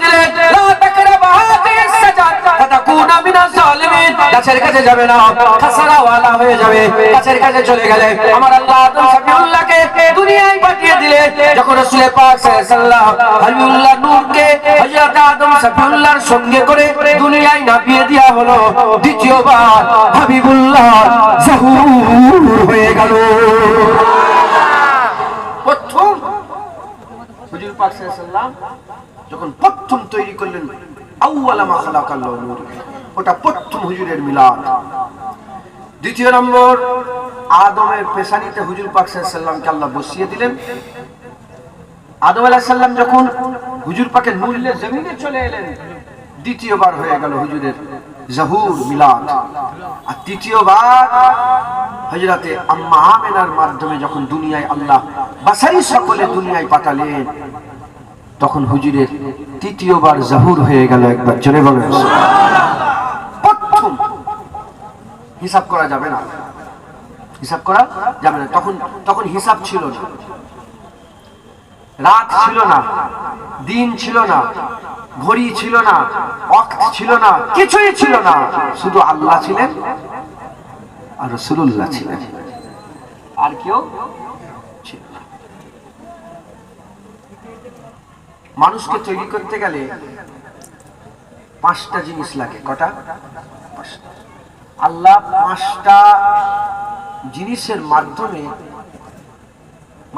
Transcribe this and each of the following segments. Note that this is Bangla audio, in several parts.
দিলেন, লা তাকরাবা হাযিহিস শাজারা ফাতাকুনা মিনাজ জালিমিন। গাছের কাছে যাবে না, খাসারা ওয়ালা হয়ে যাবে। গাছের কাছে চলে গেলে আমার আল্লাহ আদম সফিউল্লাহকে দুনিয়ায় পাঠিয়ে দিলেন। যখন রাসূল পাক সাল্লাল্লাহু আলাইহি ওয়াসাল্লাম নূরকে হযরত আদম সফিউল্লাহর সঙ্গে করে দুনিয়ায় নামিয়ে দেয়া হলো, দ্বিতীয়বার হাবিবুল্লাহ জহুর হয়ে গেল। প্রথম হুজুর পাক সাল্লাল্লাহু যখন প্রথম তৈরি করলেন, আউয়ালা মা খালাকাল্লাহু নূর, ওটা প্রথম হুজুরের মিলাদ। দ্বিতীয় নম্বর, আদমের পেশানিতে হুজুর পাক সাল্লাল্লাহু আলাইহি ওয়াসাল্লামকে আল্লাহ বসিয়ে দিলেন। আদম আলাইহিস সালাম যখন হুজুর পাকের নূরে জমিনে চলে এলেন, দ্বিতীয়বার হয়ে গেল হুজুরের জহুর মিলাদ। আর তৃতীয়বার হযরতে আম্মা আমিনার মাধ্যমে যখন দুনিয়ায় আল্লাহ বাশারি সকলে দুনিয়ায় পাঠালেন, তখন হুজুরের তৃতীয়বার জহুর হয়ে গেল। একবার জোরে বলেন সুবহানাল্লাহ। প্রথম হিসাব করা যাবে না, হিসাব করা যাবে না। তখন হিসাব ছিল না, রাত ছিল না, দিন ছিল না, ঘড়ি ছিল না, ওয়াক্ত ছিল না, কিছুই ছিল না। শুধু আল্লাহ ছিলেন আর রাসূলুল্লাহ ছিলেন, আর কেউ ছিল না। মানুষকে তৈরি করতে গেলে 5টা জিনিস লাগে। কটা? 5টা। আল্লাহ 5টা জিনিসের মাধ্যমে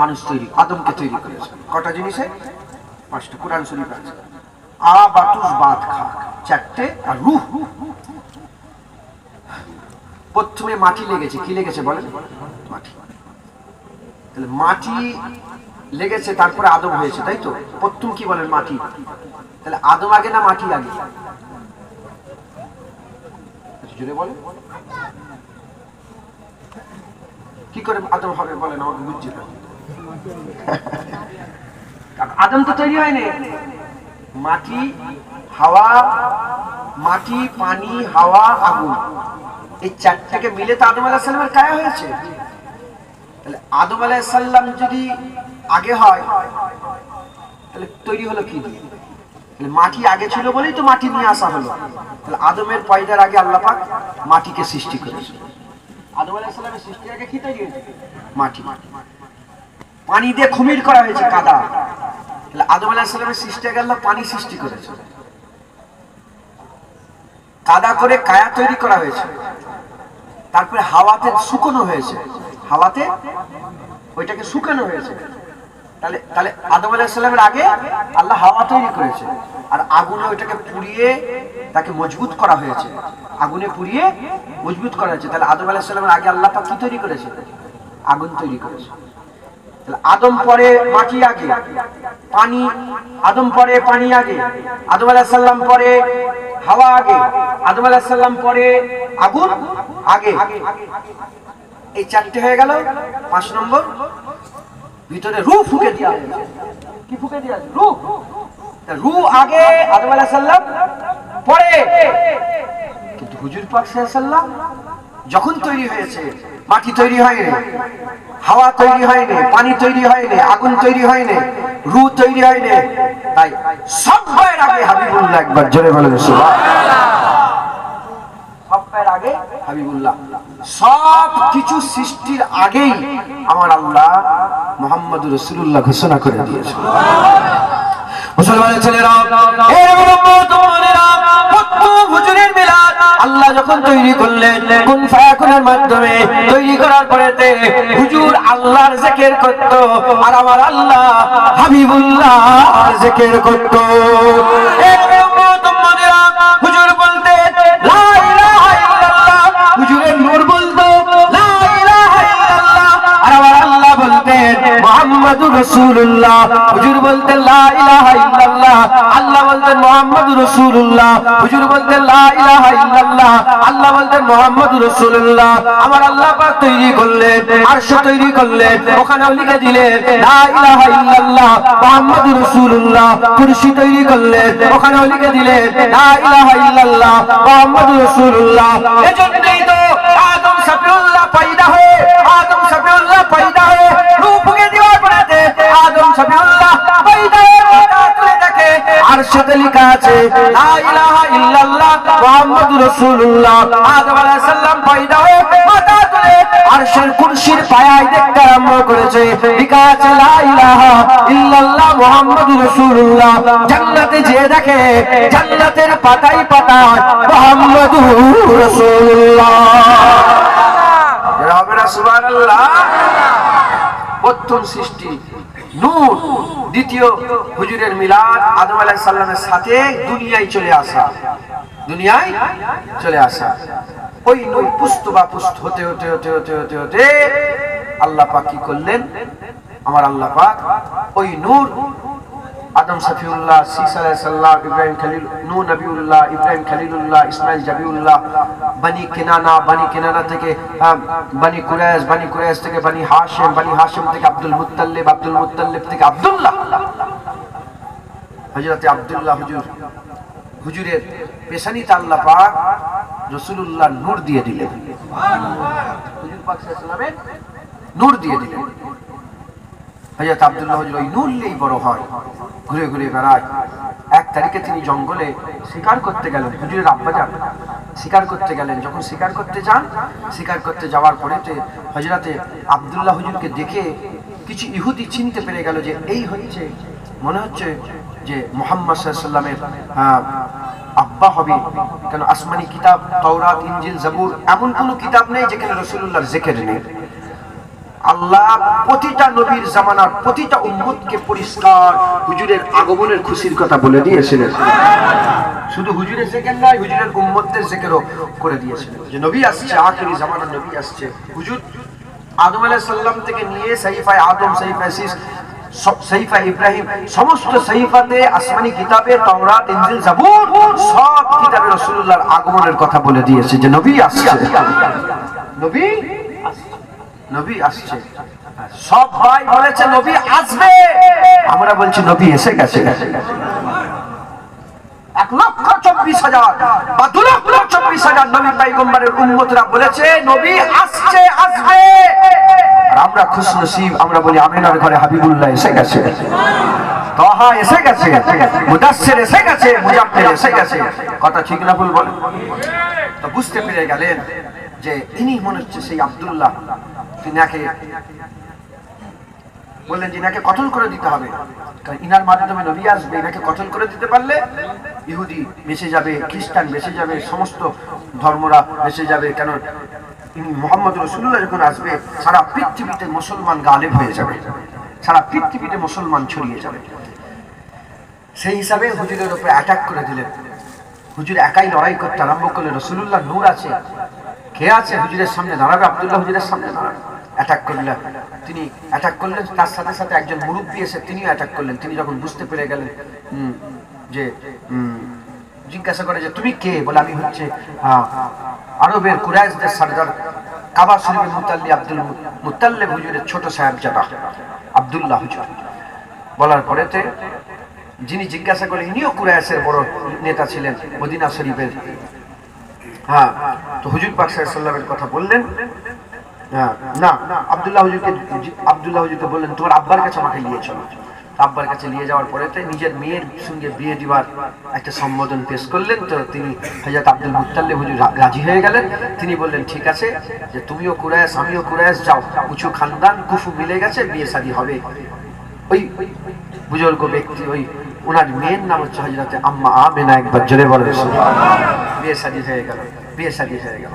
মানুষ তৈরি, আদমকে তৈরি করেছে। কটা জিনিসে? 5টা। কুরআন শরীফ আছে। বাতুস বাত খা 4টে, আর রূহ। প্রথমে মাটি লেগেছে। কি লেগেছে বলেন? মাটি। তাহলে মাটি লেগেছে, তারপরে আদম হয়েছে, তাই তো? প্রথম কি বলেন? মাটি। তাহলে আদম আগে না মাটি আগে? জোরে বলেন। কি করে আদম হবে বলেন, আমাকে বুঝছি না। আদম তো তৈরি হয়নি। মাটি, হাওয়া, মাটি, পানি, হাওয়া, আগুন, এই 4টাকে মিলে তো আদম আলাইহিস সালামের কায়া হয়েছে। তাহলে আদম আলাইহিস সালাম যদি আগে হয়, তাহলে তৈরি হলো কি দিয়ে? তাহলে মাটি আগে ছিল বলেই তো মাটি নিয়ে আসা হলো। তাহলে আদমের পয়দার আগে আল্লাহ পাক মাটিকে সৃষ্টি করেছে। আদম আলাইহিস সালামের সৃষ্টির আগে কি তৈরি হয়েছে? মাটি। পানি দিয়ে খুমির করা হয়েছে, কাদা। তাহলে আদম আলাইহিস সালামের সৃষ্টি আগে আল্লাহ পানি সৃষ্টি করেছে, কাদা করে কায়া তৈরি করা হয়েছে। তারপরে হাওয়াতে শুকানো হয়েছে, হাওয়াতে ওইটাকে শুকানো হয়েছে। তাহলে আদম আলাইহিস সালামের আগে আল্লাহ হাওয়া তৈরি করেছে, আর আগুনে ওইটাকে পুড়িয়ে তাকে মজবুত করা হয়েছে। আগুনে পুড়িয়ে মজবুত করা হয়েছে। তাহলে আদম আলাইহিস সালামের আগে আল্লাহ পাক কি তৈরি করেছে? আগুন তৈরি করেছে। তাহলে আদম পরে মাটি আগে, পানি, আদম পরে পানি আগে, আদম আলাইহিস সালাম পরে হাওয়া আগে, আদম আলাইহিস সালাম পরে আগুন আগে। এই 4টে হয়ে গেল। 5 নম্বর, ভিতরে রূহ ফুঁকে দেওয়া হয়েছে। কি ফুঁকে দেওয়া হয়েছে? রূহ। রূহ আগে, আদম আলাইহিস সালাম পরে। কিন্তু হুজুর পাক সাল্লাল্লাহু আলাইহি ওয়াসাল্লাম যখন তৈরি হয়েছে, মাটি তৈরি হয়নি, হাওয়া তৈরি হয়নি, পানি তৈরি হয়নি, আগুন তৈরি হয়নি, রূহ তৈরি হয়নি। তাই সবার আগে হাবিবুল্লাহ। একবার জোরে বলেন সুবহানাল্লাহ। সবার আগে হাবিবুল্লাহ। সব কিছু সৃষ্টির আগেই আমার আল্লাহ মুহাম্মদুর রাসূলুল্লাহ ঘোষণা করে দিয়েছে। মুসলমানের ছেলেরা, এর উম্মতেরা, প্রথম হুজুরের মিলাদ আল্লাহ যখন তৈরি করলেন, কুন ফায়াকুনের মাধ্যমে তৈরি করার পরেতে হুজুর আল্লাহর জিকির করত, আর আমার আল্লাহ হাবিবুল্লাহর জিকির করত। এর উম্মতেরা, হুজুর বলতে লা ইলাহা ইল্লাল্লাহ, হুজুরের নূর বলতো লা ইলাহা ইল্লাল্লাহ, আর আমার আল্লাহ বলতেন মুহাম্মাদুর রাসূলুল্লাহ। হুজুর বলতেন লা ইলাহা ইল্লাল্লাহ, আল্লাহ বলতেন মুহাম্মাদুর রাসূলুল্লাহ। হুজুর বলতেন লা ইলাহা ইল্লাল্লাহ, আল্লাহ বলতেন মুহাম্মাদুর রাসূলুল্লাহ। আমার আল্লাহ পাক তৈরি করলেন, আরশ তৈরি করলেন, ওখানে লিখে দিলেন লা ইলাহা ইল্লাল্লাহ মুহাম্মাদুর রাসূলুল্লাহ। কুরসি তৈরি করলেন, ওখানে লিখে দিলেন লা ইলাহা ইল্লাল্লাহ মুহাম্মাদুর রাসূলুল্লাহ। এজন্যই তো আদম সফিউল্লাহ পয়দা হয়ে, আদম সফিউল্লাহ পয়দা হয়ে রূহ ফুঁকে দেওয়ার পরেতে আদম সফিউল্লাহ পয়দা হয়ে তুলে দেখে আরশেতে লেখা আছে লা ইলাহা ইল্লাল্লাহ মুহাম্মাদুর রাসূলুল্লাহ। আদম আলাইহিস সালাম পয়দা হয়ে মাথা তুলে আরশের কুরসির পায়ায় দেখতে আরম্ভ করেছে, লেখা আছে লা ইলাহা ইল্লাল্লাহ মুহাম্মাদুর রাসূলুল্লাহ। জান্নাতে যে দেখে জান্নাতের পাতায় পাতায় মুহাম্মাদুর রাসূলুল্লাহ। হবে না সুবহানাল্লাহ। প্রথম সৃষ্টি নূর, দ্বিতীয় হুজুরের মিলাদ আদম আলাইহিস সালামের সাথে দুনিয়ায় চলে আসা, দুনিয়ায় চলে আসা। ওই নূর পুষ্ট বা পুষ্ট হতে হতে হতে হতে হতে হতে আল্লাহ পাক কি করলেন? আমার আল্লাহ পাক ওই নূর আদম সফিউল্লাহ, শীস আলাইহিস সালাম, ইব্রাহিম খলিল, নূহ নবিউল্লাহ, ইব্রাহিম খলিলুল্লাহ, ইসমাইল জাবিউল্লাহ, বনি কিনানা থেকে বনি কুরাইশ থেকে বনি হাশিম থেকে আব্দুল মুত্তালিব থেকে আব্দুল্লাহ, হযরত আব্দুল্লাহ হুজুরের পেশানিতে আল্লাহ পাক রাসূলুল্লাহ নূর দিয়ে দিলেন। হুজুর পাক সাল্লাল্লাহু আলাইহি ওয়াসাল্লামের নূর দিয়ে দিলেন। হযরত আব্দুল্লাহ হুজুর ওই নূর নিয়েই বড় হয়, ঘুরে ঘুরে বেড়ায়। এক তারিখে তিনি জঙ্গলে শিকার করতে গেলেন, হুজুরের আব্বাজান শিকার করতে গেলেন। যখন শিকার করতে যান, শিকার করতে যাওয়ার পরেতে হযরতে আব্দুল্লাহ হুজুরকে দেখে কিছু ইহুদি চিনতে পেরে গেল যে এই হচ্ছে, মনে হচ্ছে যে মুহাম্মদ সাল্লাল্লাহু আলাইহি ওয়াসাল্লামের আব্বা হবে। কেন আসমানি কিতাব তাওরাত, ইনজিল, জাবুর এমন কোনো কিতাব নেই যেখানে রাসূলুল্লাহর জিকির নেই। আল্লাহ প্রতিটা নবীর জামানার প্রতিটা উম্মতকে পরিষ্কার হুজুরের আগমনের খুশির কথা বলে দিয়েছিলেন। শুধু হুজুরের জিকির নয়, হুজুরের উম্মতদের জিকিরও করে দিয়েছিলেন যে নবী আসছে, আখিরি জামানার নবী আসছে। হুজুর আদম আলাইহিস সালাম থেকে নিয়ে সাহিফায়ে আদম, সাহিফায়ে শীস, সাহিফায়ে ইব্রাহিম, সমস্ত সাহিফাতে আসমানি কিতাবে তাওরাত, ইনজিল, জাবুর সব কিতাবে রাসূলুল্লাহর আগমনের কথা বলে দিয়েছে যে নবী আসছে, নবী নবী আসছে। সব ভাই বলেছে নবী আসবে, আমরা বলছি নবী এসে গেছে। 1,24,000 বা 2,24,000 নবী পয়গম্বরের উম্মতরা বলেছে নবী আসছে, আসবে। আর আমরা খুশনসিব, আমরা বলি আমিনার ঘরে হাবিবুল্লাহ এসে গেছে, তাহা এসে গেছে, মুদাসসির এসে গেছে, মুজাম্মিল এসে গেছে। কথা ঠিক না ভুল বলেন? তো বুঝতে পেরে গেলেন যে ইনি মনে হচ্ছে সেই আব্দুল্লাহ। তিনাকে বললেন যে ইনাকে কতল করে দিতে হবে, কারণ ইনার মাধ্যমে নবী আসবে। ইনাকে কতল করে দিতে পারলে ইহুদি বেঁচে যাবে, খ্রিস্টান বেঁচে যাবে, সমস্ত ধর্মরা বেঁচে যাবে। কেন মুহাম্মদ রাসূলুল্লাহ যখন আসবে সারা পৃথিবীতে মুসলমান গালেব হয়ে যাবে, সারা পৃথিবীতে মুসলমান ছড়িয়ে যাবে। সেই হিসাবে হুজুরের উপরে অ্যাটাক করে দিলেন। হুজুর একাই লড়াই করতে আরম্ভ করলেন। রাসূলুল্লাহ নূর আছে, কে আছে হুজুরের সামনে দাঁড়াবে? আব্দুল্লাহ হুজুরের সামনে দাঁড়াবে। অ্যাটাক করলেন, তিনি অ্যাটাক করলেন। তার সাথে সাথে একজন মুরব্বী এসে তিনিও অ্যাটাক করলেন। তিনি যখন বুঝতে পেরে গেলেন যে জিজ্ঞাসা করে যে তুমি কে? বলে আমি হচ্ছে আরবের কুরাইশদের সরদার, কাবা শরীফের মুতাল্লি আব্দুল মুত্তালিব হুজুরের ছোট সাহেবজাদা আব্দুল্লাহ হুজুর। বলার পরেতে যিনি জিজ্ঞাসা করে ইনিও কুরাইশের বড় নেতা ছিলেন মদিনা শরীফের। তো হুজুর পাক সাল্লাল্লাহু আলাইহি ওয়াসাল্লামের কথা বললেন। না, আব্দুল্লাহ হুজুরকে বললেন তোমার আব্বার কাছে আমাকে নিয়ে চলো। আব্বার কাছে নিয়ে যাওয়ার পরেতে নিজের মেয়ের সঙ্গে বিয়ে দিবার একটা সম্বোধন পেশ করলেন। তো তিনি হযরত আব্দুল মুত্তালিব হুজুর রাজি হয়ে গেলেন। তিনি বললেন ঠিক আছে, যে তুমিও কুরাইশ আমিও কুরাইশ, যাও, উঁচু খানদান, কুফু মিলে গেছে, বিয়ে শাদী হবে। ওই বুজুর্গ ব্যক্তি, ওই ওনার মেয়ের নাম হচ্ছে হযরত আম্মা আমিনা। একবার জোরে বলেন বিয়ে শাদী হয়ে গেল, বিয়ে শাদী হয়ে গেল।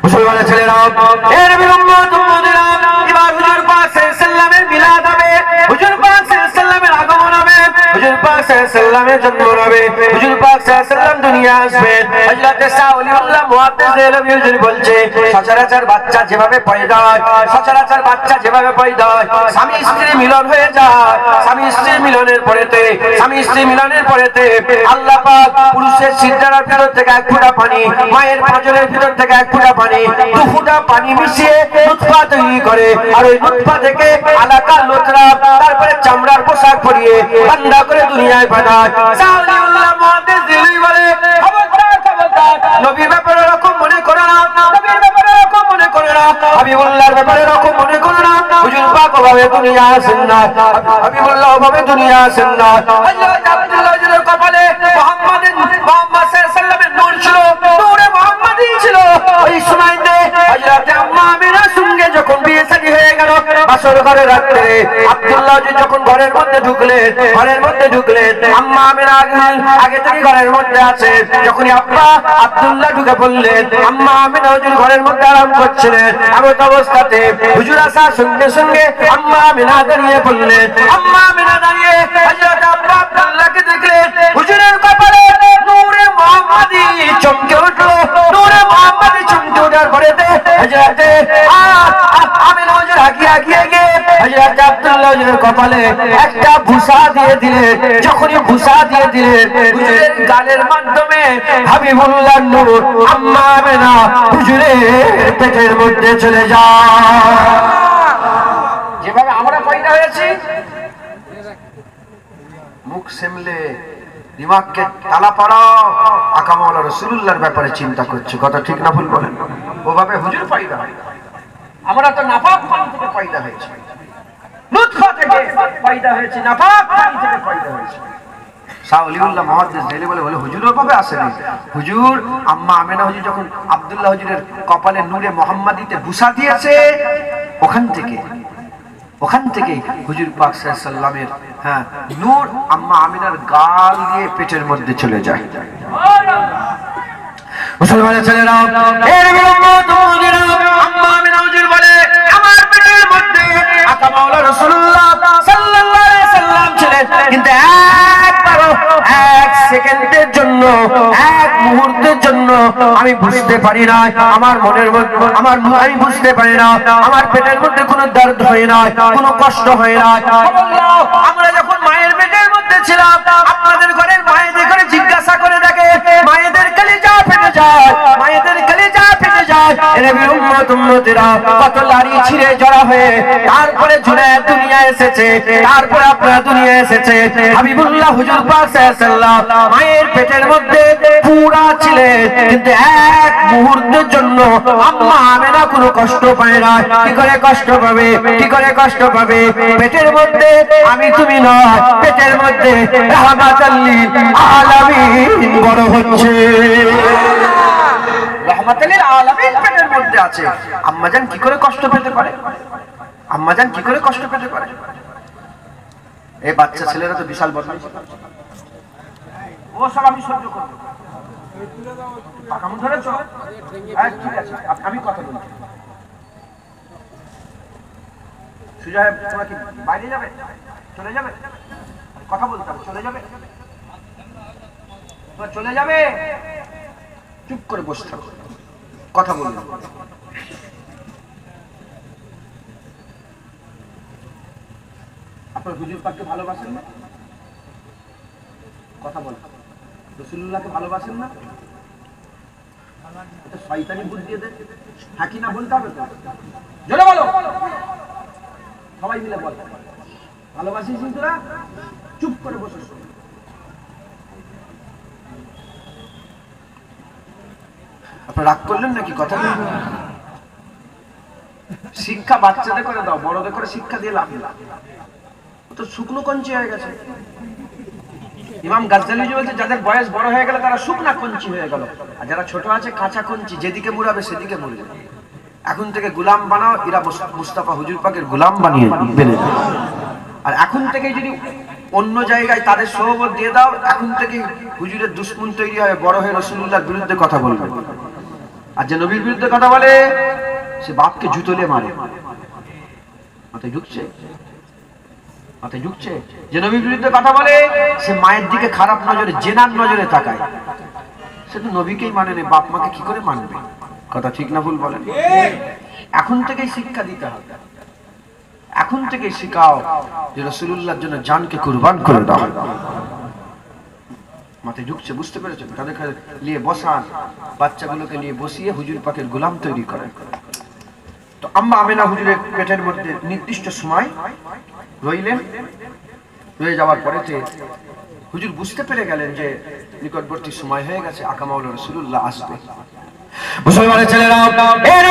মুসলমানের ছেলেরা, এ নবীর উম্মত উম্মতেরা, এবার হুজুর পাক সাল্লাল্লাহু আলাইহি ওয়াসাল্লামের মিলাদ হবে, হুজুর পাক সাল্লাল্লাহু আলাইহি ওয়াসাল্লামের আগমন হবে, হুজুর পাক সাল্লাল্লাহু আলাইহি ওয়াসাল্লামের জন্ম হবে, হুজুর পাক সাল্লাল্লাহু আলাইহি ওয়াসাল্লাম দুনিয়া আসবেন। হযরত সাউলিউল্লাহ মুহাদ্দিস দেহলভী হুজুর বলছে সচরাচর বাচ্চা যেভাবে পয়দা হয়, সচরাচর বাচ্চা যেভাবে পয়দা হয়, স্বামী স্ত্রী মিলন হয়ে যায়। স্বামী স্ত্রী মিলনের পরেতে আল্লাহ পাক পুরুষের সিজদার ভিতর থেকে এক ফোঁটা পানি, মায়ের পাঁজরের ভিতর থেকে এক ফোঁটা পানি, দু ফোঁটা পানি মিশিয়ে নুতফা তৈরি করে। আর ওই নুতফা থেকে আলাকা লোতরা, তারপরে চামড়ার পোশাক পরিয়ে বান্দা করে দুনিয়ায় পাঠায়। সাউলিউল্লাহ মুহাদ্দিস দেহলভী বলে খবরদার, খবরদার, নবীর ব্যাপারে এরকম মনে করো না, নবীর ব্যাপারে এরকম মনে করো না, হাবিবুল্লাহর ব্যাপারে এরকম মনে করো না। হুজুর পাক ওভাবে দুনিয়া আসেন না, হাবিবুল্লাহ ওভাবে দুনিয়া আসেন না। হযরত আব্দুল্লাহ হুজুরের কপালে আব্দুল্লাহ যখন ঘরের মধ্যে ঢুকলেন, আম্মা আমিনা আগে থেকে ঘরের মধ্যে আছে। যখনই আব্বা আব্দুল্লাহ ঢুকে পড়লেন, আম্মা আমিনা হুজুর ঘরের মধ্যে আরাম করছিলেন। এমন অবস্থাতে হুজুর আসার সঙ্গে সঙ্গে আম্মা আমিনা দাঁড়িয়ে পড়লেন। আম্মা আমিনা দাঁড়িয়ে হযরত আব্বা আব্দুল্লাহকে দেখলেন। হুজুরের কপালে নূরে মুহাম্মাদি চমকে উঠলো। নূরে মুহাম্মাদি চমকে ওঠার পরেতে হযরত আমিনা হুজুর হাকিয়ে গিয়ে হযরত আব্দুল্লাহ হুজুরের কপালে একটা ভুসা দিয়ে দিলেন। যখনই ভুসা দিয়ে দিলেন, হুজুরের গালের মাধ্যমে হাবিবুল্লাহর নূর আম্মা আমিনা হুজুরের পেটের মধ্যে চলে যায়। যেভাবে আমরা পয়দা হয়েছি, মুখ সেমলে দিমাগকে তালা পাড়াও, আকা মাওলানা রাসূলুল্লাহর ব্যাপারে চিন্তা করছে। কথা ঠিক না ভুল বলেন? ওভাবে হুজুর পয়দা হয়। আমরা তো নাপাক পানি থেকে পয়দা হয়েছি, লুৎফা থেকে পয়দা হয়েছি, নাপাক পানি থেকে পয়দা হয়েছি। শাহ ওলিউল্লাহ মুহাদ্দিস জেলে বলে হুজুর ওভাবে আসেনি। হুজুর আম্মা আমিনা হুজুর যখন আব্দুল্লাহ হুজুরের কপালে নূরে মুহাম্মাদিতে বুসা দিয়েছে, ওখান থেকে হুজুর পাক সাল্লাল্লাহু আলাইহি সাল্লামের নূর আম্মা আমিনার গাল দিয়ে পেটের মধ্যে চলে যায়। মুসলমানের ছেলেরা, এর বিলম্ব আম্মা আমিনা হুজুর বলে আমার পেটের মধ্যে আকা মাওলানা রাসূলুল্লাহ সাল্লাল্লাহু আলাইহি সাল্লাম ছিলেন, কিন্তু এক সেকেন্ডের জন্য, এক মুহূর্তের জন্য আমি বুঝতে পারি না। আমার মনের মধ্যে আমি বুঝতে পারি না, আমার পেটের মধ্যে কোনো দর্দ হয় না, কোনো কষ্ট হয় না। আমরা যখন মায়ের পেটের মধ্যে ছিলাম, আপনাদের ঘরের মায়েদের ঘরে জিজ্ঞাসা করে দেখে, মায়েদের কলিজা ফেটে যায়, মায়েদের কলিজা ফেটে যায়। নবীর উম্মতেরা কত লাড়ি ছিঁড়ে জড়া হয়ে তারপরে জুনায়েদ দুনিয়া এসেছে, তারপরে আপনারা দুনিয়া এসেছে। হাবিবুল্লাহ হুজুর পাক সাল্লাল্লাহু আলাইহি সাল্লাম মায়ের পেটের মধ্যে পুরা ছিলেন, কিন্তু এক মুহূর্তের জন্য আম্মা আমিনা কোনো কষ্ট পায় না। কি করে কষ্ট পাবে? কি করে কষ্ট পাবে? পেটের মধ্যে আমি তুমি নয়, পেটের মধ্যে রাহমাতাল লিল আলামিন বড় হচ্ছে। রাহমাতাল লিল আলামিন পেটের মধ্যে আছে। আম্মাজান কি করে কষ্ট পেতে পারে? আম্মাজান কি করে কষ্ট পেতে পারে? এই বাচ্চা ছেলেরা তো বিশাল বদমাইশি করে। ও সব আমি সহ্য করব। পাকামু ধরেছো? ঠিক আছে, আমি কথা বলছি। সুজয় তোমরা কি বাইরে যাবে? চলে যাবে? কথা বলতে হবে। চলে যাবে? তোমরা চলে যাবে? চুপ করে বসে থাকো, কথা বলবে। আপনার হুজুর পাককে ভালোবাসেন না? কথা বল। রাসূলুল্লাহকে ভালোবাসেন না? এটা শয়তানি বুদ্ধি দিয়ে দেয়। হ্যাঁ কি না বলতে হবে তো? জোরে বলো, সবাই মিলে বল। ভালোবাসিস তোরা? চুপ করে বসে শোন। আপনারা রাগ করলেন নাকি? কথা শিক্ষা বাচ্চাদের করে দাও, বড়দের করে শিক্ষা দিয়ে লাভ নেই। তো শুকনো কঞ্চি হয়ে গেছে। ইমাম গাজ্জালি বলছে যাদের বয়স বড় হয়ে গেল তারা শুকনা কঞ্চি হয়ে গেল, আর যারা ছোট আছে কাঁচা কঞ্চি, যেদিকে মুড়াবে সেদিকে মুড়বে। এখন থেকে গোলাম বানাও, এরা মুস্তাফা হুজুর পাকের গোলাম বানিয়ে বেলে। আর এখন থেকে যদি অন্য জায়গায় তাদের সোহবত দিয়ে দাও, এখন থেকে হুজুরের দুশমন তৈরি হয়, বড় হয়ে রাসূলুল্লাহর বিরুদ্ধে কথা বলবে। আর যে নবীর বিরুদ্ধে কথা বলে সে বাপকে জুতলে মারে। মাথায় ঢুকছে? মাথায় ঢুকছে? যে নবীর বিরুদ্ধে কথা বলে সে মায়ের দিকে খারাপ নজরে, জেনার নজরে তাকায়। সে তো নবীকেই মানে না, বাপ মাকে কি করে মানবে? কথা ঠিক না ভুল বলেন? এখন থেকেই শিক্ষা দিতে হবে, এখন থেকেই শিখাও যে রাসূলুল্লাহর জন্য জানকে কুরবান করে দাও। মাথায় ঢুকছে? বুঝতে পেরেছেন? তাদেরকে নিয়ে বসান, বাচ্চাগুলোকে নিয়ে বসিয়ে হুজুর পাকের গোলাম তৈরি করেন। তো আম্মা আমিনা হুজুরের পেটের মধ্যে নির্দিষ্ট সময় রইলেন। রয়ে যাওয়ার পরেতে হুজুর বুঝতে পেরে গেলেন যে নিকটবর্তী সময় হয়ে গেছে, আকা মাওলানা রাসূলুল্লাহ আসবে। মুসলমানের ছেলেরা, এর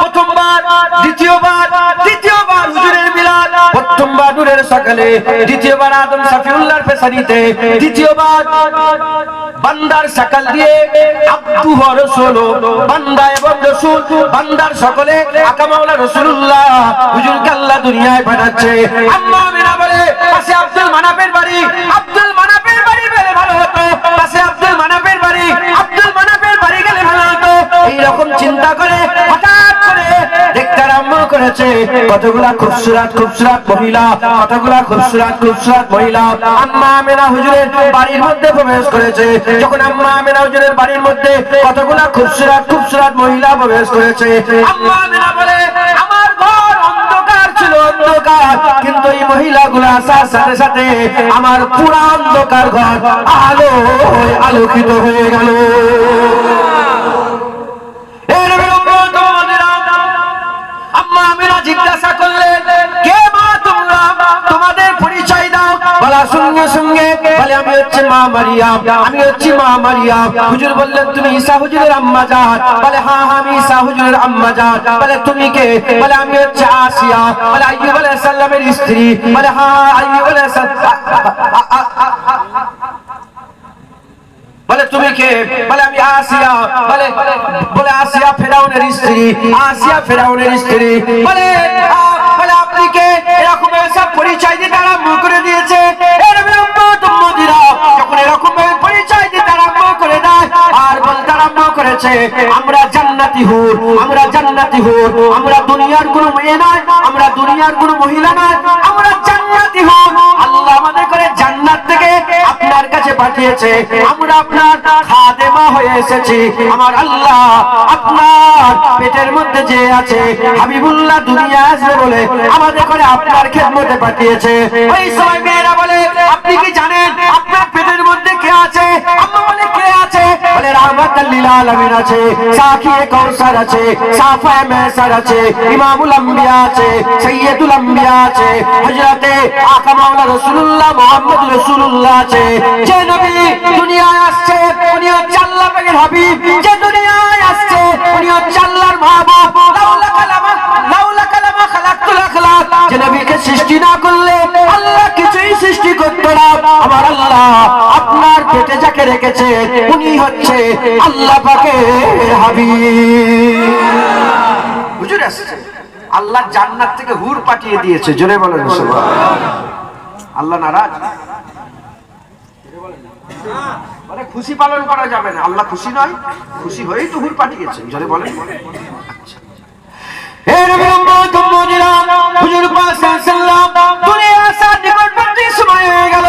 প্রথমবার দ্বিতীয়বার হুজুরের মিলাদ, প্রথমবার নূরের সকালে, দ্বিতীয়বার আদম সাফিউল্লাহর পেছানিতে, দ্বিতীয়বার বান্দার সকাল দিয়ে আব্দু ওয়া রাসূল, বান্দা এবং রাসূল, বান্দার সকলে আকা মাওলা রাসূলুল্লাহ হুজুরকে আল্লাহ দুনিয়ায় পাঠাচ্ছে। আম্মা আমিনা বলে পাশে আব্দুল মানাফের বাড়ি, আব্দুল মানাফের বাড়ি গেলে ভালো হতো, পাশে আব্দুল মানাফের বাড়ি, আব্দুল মানাফের বাড়ি গেলে ভালো হতো। এইরকম চিন্তা করে হঠাৎ করে দেখতে আরম্ভ করেছে কতগুলা খুবসুরত মহিলা, কতগুলা খুবসুরত মহিলা আম্মা আমিনা হুজুরের বাড়ির মধ্যে প্রবেশ করেছে। যখন আম্মা আমিনা হুজুরের বাড়ির মধ্যে কতগুলা খুবসুরত মহিলা প্রবেশ করেছে, আম্মা আমিনা বলে আমার ঘর অন্ধকার ছিল, অন্ধকার, কিন্তু এই মহিলাগুলো আসার সাথে সাথে আমার পুরা অন্ধকার ঘর আলো আলোকিত হয়ে গেল। আম্মা আমিনা জিজ্ঞাসা করলেন, কে মা তোমরা, তোমাদের পরিচয় দাও। বলা সঙ্গে সঙ্গে বলে আমি হচ্ছে মা মারিয়াম, আমি হচ্ছে মা মারিয়াম। হুজুর বললেন তুমি ঈসা হুজুরের আম্মা জান। বলে হ্যাঁ আমি ঈসা হুজুরের আম্মা জান। বলে তুমি কে? বলে আমি হচ্ছে আসিয়া। বলে আইয়ুব আলাইহিস সালামের স্ত্রী। বলে হ্যাঁ আইয়ুব আলাইহিস বলে তুমি কে? বলে আমি আসিয়া। বলে আসিয়া ফেরাউনের স্ত্রী, আসিয়া ফেরাউনের স্ত্রী। বলে আপনি কে? এরকম সব পরিচয় দিতে আরম্ভ করে দিয়েছে। যখন এরকম পরিচয় দিতে আরম্ভ করে দেয় আর বলতে আরম্ভ করেছে আমরা জান্নাতি হুর, আমরা জান্নাতি হুর, আমরা দুনিয়ার কোনো মেয়ে নয়, আমরা দুনিয়ার কোনো মহিলা নয়, আমরা জান্নাতি হুর। আল্লাহ আমাদের করে জান্নাত থেকে আপনার কাছে পাঠিয়েছে, আমরা আপনার খাদেমা হয়ে এসেছি। আমার আল্লাহ আপনার পেটের মধ্যে যে আছে হাবিবুল্লাহ দুনিয়া আসবে বলে আমাদের করে আপনার খেদমতে পাঠিয়েছে। ওই সময় মেয়েরা বলে আপনি কি জানেন আপনার পেটের মধ্যে কে আছে? আম্মা বলে কে আছে? বলে রাহমাতাল লিল আলামিন আছে, সাকিয়ে কাউসার আছে, সাফায়ে মাহসার আছে, ইমামুল আম্বিয়া আছে, সাইয়্যিদুল আম্বিয়া আছে, হযরতে আকা মাওলা রাসূলুল্লাহ মুহাম্মদ রাসূলুল্লাহ আছে। যে নবী দুনিয়ায় আসছে উনি হচ্ছে আল্লাহ পাকের হাবিব, যে দুনিয়ায় আসছে উনি হচ্ছে আল্লাহর মাহবুব। লাউলা কালামা খালাকতুল আখলাক, যে নবীকে সৃষ্টি না করলে আল্লাহ কিছুই সৃষ্টি করতে না। আমার আল্লাহ আপনার পেটে যাকে রেখেছে উনি হচ্ছে আল্লাহ পাকের হাবিব। হুজুর আসছে, আল্লাহ জান্নাত থেকে হুর পাঠিয়ে দিয়েছে। জোরে বলেন সুবহানাল্লাহ। আল্লাহ নারাজ? মানে খুশি পালন করা যাবে না, আল্লাহ খুশি নয়, খুশি হয়েই তো হুর পাঠিয়েছেন। জোরে বলেন। আচ্ছা হুজুর পাক সাল্লাল্লাহু দুনিয়া আসার নিকটবর্তী সময় হয়ে গেল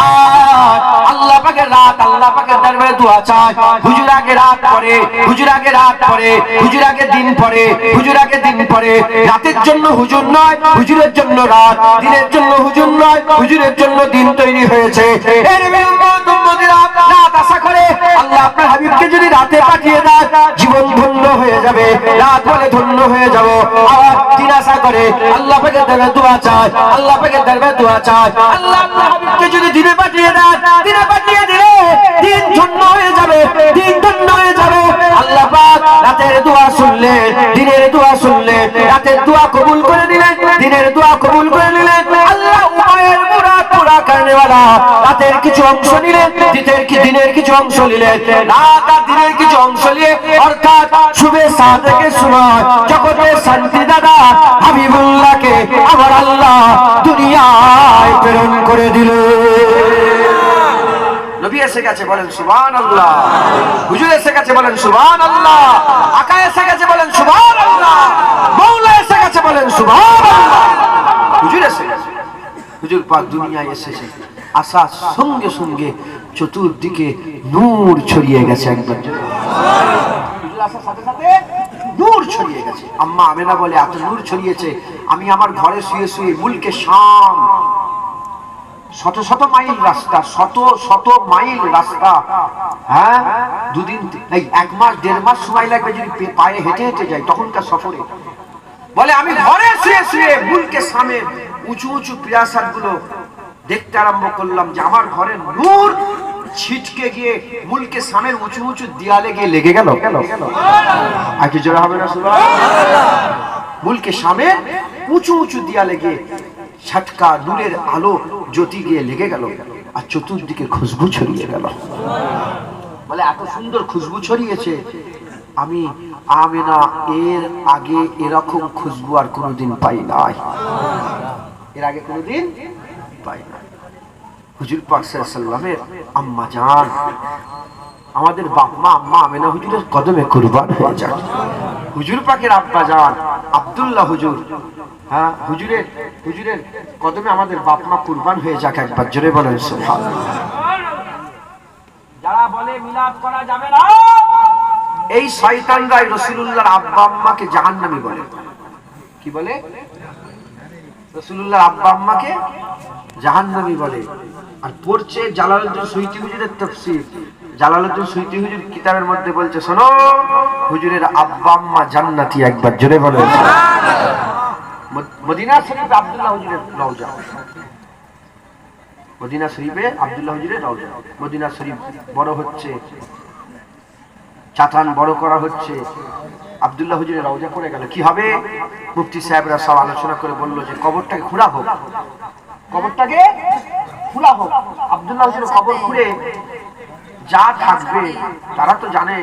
আর আল্লাহ পাকের রাত, আল্লাহ পাকের দরবারে দোয়া চায়। হুজুর আগে রাত পড়ে, হুজুর আগে রাত পড়ে, হুজুর আগে দিন পড়ে, হুজুর আগে দিন পড়ে। রাতের জন্য হুজুর নয়, হুজুরের জন্য রাত, দিনের জন্য হুজুর নয়, হুজুরের জন্য দিন তৈরি হয়েছে। এর রাত আশা করে আল্লাহ আপনার হাবিবকে যদি রাতে পাঠিয়ে দেয় জীবন ধন্য হয়ে যাবে, রাত বলে ধন্য হয়ে যাব। আবার দিন আশা করে আল্লাহ পাকের দরবারে দোয়া চায়, আল্লাহ পাকের দরবারে দোয়া চায়। আল্লাহ আপনার হাবিবকে যদি দিনে পাঠিয়ে দেয়, দিনে পাঠিয়ে দিলে দিন ধন্য হয়ে যাবে, দিন ধন্য হয়ে যাবে। আল্লাহ পাক রাতের দোয়া শুনলেন, দিনের দোয়া শুনলেন, রাতের দোয়া কবুল করে দিলেন, দিনের দোয়া কবুল করে নিলেন। আল্লাহ উভয়ের মুরাদ পুরা করনেওয়ালা রাতের কিছু অংশ নিলেন, দিনের কিছু অংশ নিলেন। রাত আর দিনের কিছু অংশ নিয়ে অর্থাৎ শুভে সাদেকের সময় জগতের শান্তি দাদা হাবিবুল্লাহকে আমার আল্লাহ দুনিয়ায় প্রেরণ করে দিল। নবী এসে গেছে বলেন সুবহানাল্লাহ, হুজুর এসে গেছে বলেন সুবহানাল্লাহ, আকা এসে গেছে বলেন সুবহানাল্লাহ, মাওলা এসে গেছে বলেন সুবহানাল্লাহ। হুজুর এসে গেছে, হুজুর পাক দুনিয়ায় এসেছে, আসার সঙ্গে সঙ্গে চতুর্দিকে নূর ছড়িয়ে গেছে। একবার হুজুর আসার সাথে সাথে নূর ছড়িয়ে গেছে। আম্মা আমেনা বলে এত নূর ছড়িয়েছে আমি আমার ঘরে শুয়ে শুয়ে মুলকে শাম, শত শত মাইল রাস্তা, শত মাইল রাস্তা, হ্যাঁ দুদিন এই 1 মাস 1.5 মাস সময় লাগবে যদি পায়ে হেঁটে হেঁটে যাই তখনকার সফরে। বলে আমি ঘরে শুয়ে শুয়ে মুলকে শামের উঁচু উঁচু প্রাসাদ গুলো দেখতে আরম্ভ করলাম যে আমার ঘরে নূর ছিটকে গিয়ে মুলকে সামের উঁচু উঁচু দেয়ালে গিয়ে লেগে গেল। আর কি জোরে হবে না সুবহানাল্লাহ? মুলকে সামের উঁচু উঁচু দেয়ালে গিয়ে ছটকা নূরের আলো জ্যোতি গিয়ে লেগে গেল, আর চতুর্দিকে খুশবু ছড়িয়ে গেল। বলে এত সুন্দর খুশবু ছড়িয়েছে, আমি আমিনা এর আগে এরকম খুশবু আর কোনোদিন পাই নাই, এর আগে কোনোদিন পাই নাই। হুজুর পাক সাল্লাল্লাহু আলাইহি ওয়াসাল্লামের আম্মা জান, আমাদের বাপ মা আম্মা আমিনা হুজুরের কদমে কুরবান হয়ে যান। হুজুর পাকের আব্বা জান আব্দুল্লাহ হুজুর, হ্যাঁ হুজুরের কদমে আমাদের বাপ মা কুরবান হয়ে যাক। একবার জোরে বলেন সুবহানাল্লাহ। যারা বলে মিলাদ করা যাবে না, এই শয়তানরাই রাসূলুল্লাহর আব্বা আম্মাকে জাহান্নামী বলে। কি বলে? রাসূলুল্লাহর আব্বা আম্মাকে জাহান্নামী বলে। আর পড়ছে জালালউদ্দিন সুয়ুতী হুজুরের তাফসীর। জালালউদ্দিন সুয়ুতী হুজুর কিতাবের মধ্যে বলছে, শোনো, হুজুরের আব্বা আম্মা জান্নাতি। একবার জোরে বলেন সুবহানাল্লাহ। মদিনা শরীফে আব্দুল্লাহ হুজুরের রওজা, মদিনা শরীফে আব্দুল্লাহ হুজুরের রওজা। মদিনা শরীফ বড় হচ্ছে, চাতান বড় করা হচ্ছে, আব্দুল্লাহ হুজুরের রওজা পড়ে গেল। কি হবে? মুফতি সাহেবরা সব আলোচনা করে বলল যে কবরটাকে খোঁড়া হোক, কবরটাকে খোলা হোক। আব্দুল্লাহ হুজুরের কবর খুঁড়ে যা থাকবে তারা তো জানে,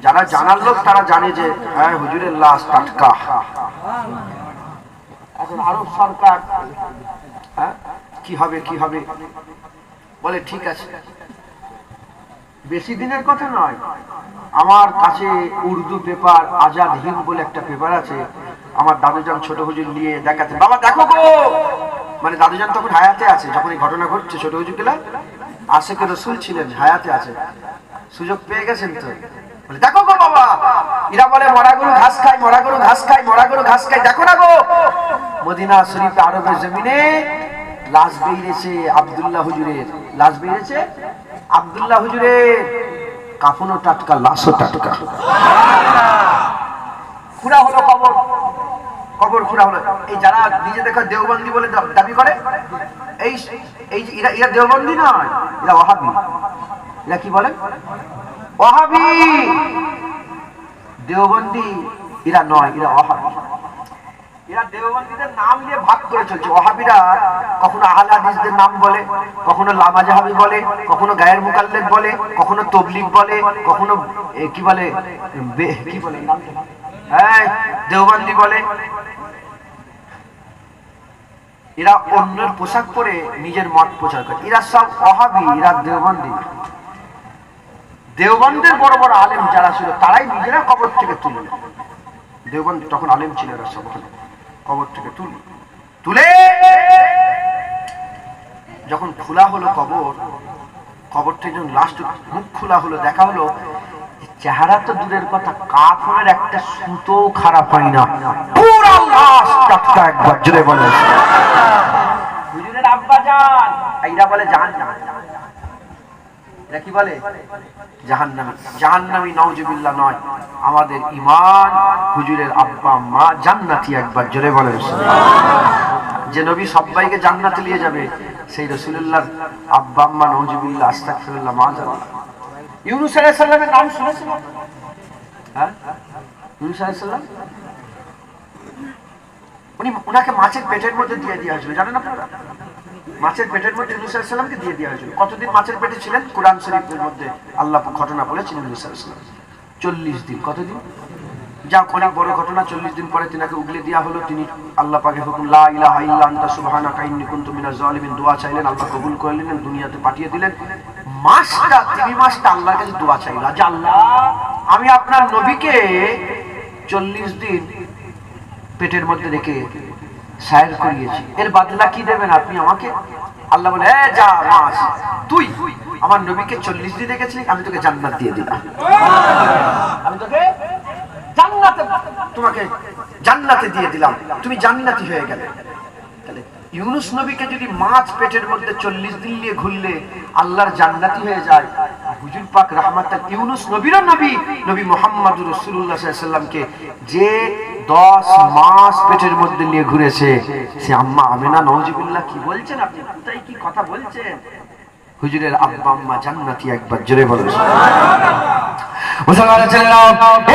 যারা জানার লোক তারা জানে যে হ্যাঁ হুজুরের লাশ টাটকা। এখন আরব সরকার কি হবে কি হবে বলে, ঠিক আছে, বেশি দিনের কথা নয়। আমার কাছে উর্দু পেপার আজাদ হিন্দ বলে একটা পেপার আছে, আমার দাদুজান ছোট হুজুর নিয়ে দেখাতে, বাবা দেখো গো, মানে দাদুজান তখন হায়াতে আছে যখন এই ঘটনা ঘটছে। ছোট হুজুর গেলা আশেকে রসুল ছিলেন, হায়াতে আছে, সুযোগ পেয়ে গেছেন তো, বলে দেখো গো বাবা, এরা বলে মরা গরু ঘাস খায়, মরা গরু ঘাস খায়, মরা গরু ঘাস খায়, দেখো না গো মদিনা শরীফে আরবের জমিনে লাশ বেরিয়েছে আব্দুল্লাহ হুজুরের, লাশ বেরিয়েছে আব্দুল্লাহ হুজুরের, কাফনও টাটকা, লাশও টাটকা। খুঁড়া হলো কবর, কবর খুঁড়া হলো। এই যারা নিজেদের দেওবন্দি বলে দাবি করে, এই এরা দেওবন্দি নয়, এরা ওয়াহাবি। এরা কি বলে? ওয়াহাবি। দেওবন্দি এরা নয়, এরা ওয়াহাবি। এরা দেওবন্দীদের নাম নিয়ে ভাগ করে চলছে। ওয়াহাবিরা কখনো আহলে হাদিসদের নাম বলে, কখনো লামা জাহাবি বলে, কখনো গায়ের মুকাল্লিদ বলে, কখনো তবলিগ বলে, কখনো কি বলে, কি বলে দেওবন্দি বলে। এরা অন্যের পোশাক পরে নিজের মত প্রচার করে। এরা সব ওয়াহাবি, এরা দেওবন্দি। দেওবন্দের বড় বড় আলেম যারা ছিল তারাই নিজেরা কবর থেকে তুলে, দেওবন্দ তখন আলেম ছিল, এরা সব কবর থেকে তুলে যখন খোলা হলো কবর, কবর থেকে যখন লাস্ট মুখ খোলা হলো, দেখা হলো চেহারা তো দূরের কথা, কাফনের একটা সুতো খারাপ হয় না, পুরো লাশ টাটকা। একবার জোরে বলে হুজুরের আব্বা জান, এরা বলে জাহান্নাম। এরা কি বলে? জাহান্নামী। জাহান্নামী নাউজুবিল্লাহ নয়, আমাদের ঈমান হুজুরের আব্বা মা জান্নাতি। একবার জোরে বলেন সুবহানাল্লাহ। যে নবী সবাইকে জান্নাতে নিয়ে যাবে সেই রাসূলুল্লাহর আব্বা আম্মা নাউজুবিল্লাহ, আস্তাগফিরুল্লাহ, মাআযাল্লাহ। ইউনূস আলাইহিস সালামের নাম শুনেছেন? হ্যাঁ, ইউনূস আলাইহিস সালাম, উনাকে মাছের পেটের মধ্যে দিয়ে দেওয়া হয়েছিল, জানেন আপনারা? মাছের পেটের মধ্যে ইউনূস আলাইহিস সালামকে দিয়ে দেওয়া হয়েছিল। কতদিন মাছের পেটে ছিলেন? কুরআন শরীফের মধ্যে আল্লাহ ঘটনা বলেছেন ইউনূস আলাইহিস সালাম 40 দিন। কতদিন? যা অনেক বড় ঘটনা। 40 দিন পরে তিনাকে উগলে দেওয়া হলো। তিনি আল্লাহ পাকের হুকুম লা ইলাহা ইল্লা আনতা সুবহানাকা ইন্নী কুনতু মিনাজ জালিমিন দোয়া চাইলেন, আল্লাহ কবুল করে নিলেন, দুনিয়াতে পাঠিয়ে দিলেন। মাসটা 3 মাসটা আল্লাহর কাছে দোয়া চাইল যে আল্লাহ আমি আপনার নবীকে 40 দিন পেটের মধ্যে রেখে সায়ের করিয়েছি, এর বদলা কি দেবেন আপনি আমাকে? আল্লাহ বলে, এ যা মাস, তুই আমার নবীকে 40 দিন রেখেছিলি, আমি তোকে জান্নাত দিয়ে দিলাম, আমি তোকে জান্নাতে, তোমাকে জান্নাতে দিয়ে দিলাম, তুমি জান্নাতি হয়ে গেলে। তাহলে ইউনূস নবীকে যদি মাছ পেটের মধ্যে 40 দিন নিয়ে ঘুরলে আল্লাহর জান্নাতি হয়ে যায়, হুজুর পাক রাহমাতাল ইউনূস নবীর নবী নবী মুহাম্মদুর রাসূলুল্লাহ সাল্লাল্লাহু আলাইহি ওয়াসাল্লামকে যে 10 মাস পেটের মধ্যে নিয়ে ঘুরেছে, সে আম্মা আমিনা নাউজুবিল্লাহ। কি বলছেন আপনি? কোথায় কি কথা বলছেন? হুজুরের আব্বা আম্মা জান্নাতি, একবার জোরে বলুন মুসলমানের ছেলেরা,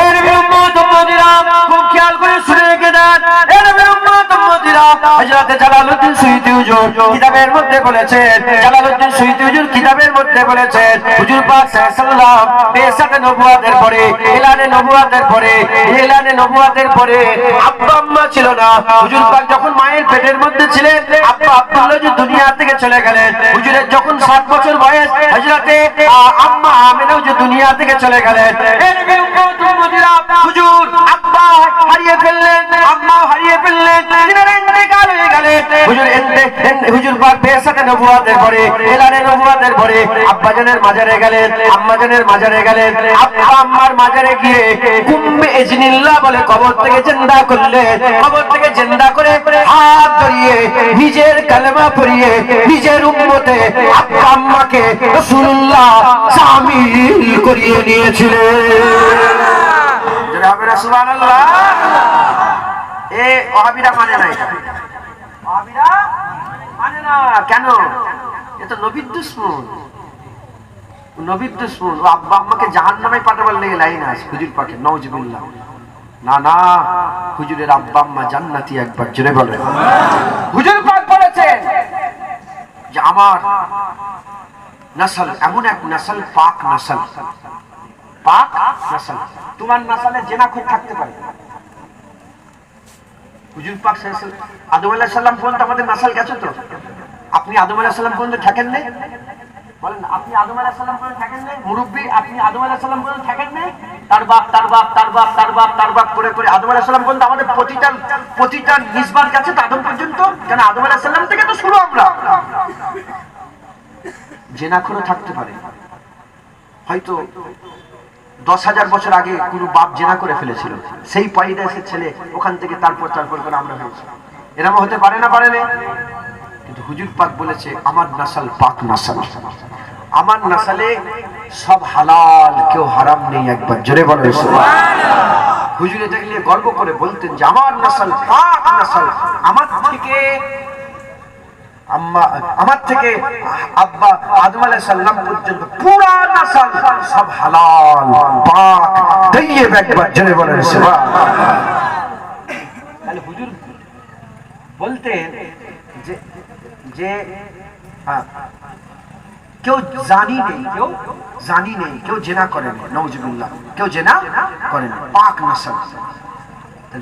এ নবীর উম্মত উম্মতিরা, খুব খেয়াল করে শুনে রেখে দেন। এ নবীর উম্মত উম্মতিরা, হযরত জালালউদ্দিন সুয়ুতী হুজুর কিতাবের মধ্যে বলেছেন, জালালউদ্দিন সুয়ুতী হুজুর কিতাবের মধ্যে বলেছেন, হুজুর পাক সাল্লাল্লাহু বেসাতে নবুয়তের পরে, এলানে নবুয়তের পরে, এলানে নবুয়তের পরে আব্বা আম্মা ছিল না। হুজুর পাক যখন মায়ের পেটের মধ্যে ছিলেন, আব্বা আব্দুল্লাহ যে দুনিয়া থেকে চলে গেলেন, হুজুরের যখন 7 বছর বয়স, হযরতে আম্মা আমিনা যে দুনিয়া থেকে চলে গেলেন। হুজুর আব্বা হারিয়ে ফেললেন, আম্মা হারিয়ে ফেললেন, ইন্তেকাল হয়ে গেলেন। হুজুর পাক বেসাতে নবুয়তের পরে, এলানে নবুয়তের পরে আব্বাজানের মাজারে গেলেন, আম্মাজানের মাজারে গেলেন। আব্বা আম্মার মাজারে গিয়ে কুম্বে ইজনিল্লাহ বলে কবর থেকে জিন্দা করলেন। কবর থেকে জিন্দা করে হাত ধরিয়ে নিজের কালেমা পড়িয়ে নিজের উম্মতে আব্বা আম্মাকে রাসূলুল্লাহ শামিল করিয়ে নিয়েছিলেন। জনাবে সুবহানাল্লাহ। এই ওয়াহাবিরা মানে না, এটা ওয়াহাবিরা মানে না। কেন? এটা নবীর দুশমন, নবীর দুশমন। ও আব্বা আম্মাকে জাহান্নামে পাঠাবার লেগে লাইন আছে হুজুর পাকে, নাউজুবিল্লাহ। না না, হুজুরের আব্বা আম্মা জান্নাতি, একবার জোরে বলেন। হুজুর পাক বলেছেন যে আমার নসল এমন এক নসল, পাক নসল, পাক নসল। তোমার নসলে জেনাখোর থাকতে পারে। হুজুর পাক আদম আলাইহিস সালাম পর্যন্ত আমাদের নসল গেছে তো। আপনি আদম আলাইহিস সালাম পর্যন্ত থাকেন না? বলেন, আপনি আদম আলাইহিস সালাম পর্যন্ত থাকেন না? মুরব্বি, আপনি আদম আলাইহিস সালাম পর্যন্ত থাকেন না? তার বাপ তার বাপ তার বাপ তার বাপ তার বাপ করে করে আদম আলাইহিস সালাম পর্যন্ত আমাদের প্রতিটা নিসবাত গেছে তো আদম পর্যন্ত। কেন? আদম আলাইহিস সালাম থেকে তো শুরু আমরা। জেনাখোরও থাকতে পারে, হয়তো 10,000 বছর আগে কোনো বাপ জেনা করে ফেলেছিল, সেই পয়দা এসে ছেলে ওখান থেকে তারপর করে আমরা হয়েছি। এরকম হতে পারে না, পারে না? কিন্তু হুজুর পাক বলেছে আমার নসল পাক নসল, আমার নসলে সব হালাল, কেউ হারাম নেই, একবার জোরে বলো সুবহানাল্লাহ। হুজুর এটা নিয়ে গর্ব করে বলতেন যে আমার নসল পাক নসল, আমার থেকে আব্বা আদম আলাইহিস সালাম পর্যন্ত পুরা নসল সব হালাল পাক তাইয়্যিব, একবার জোরে বলেন সুবহানাল্লাহ। তাহলে হুজুর বলতেন যে যে কেউ জানি নেই, কেউ জানি নেই, কেউ জেনা করেন, নাউজুবিল্লাহ, কেউ জেনা করেন, পাক নসল।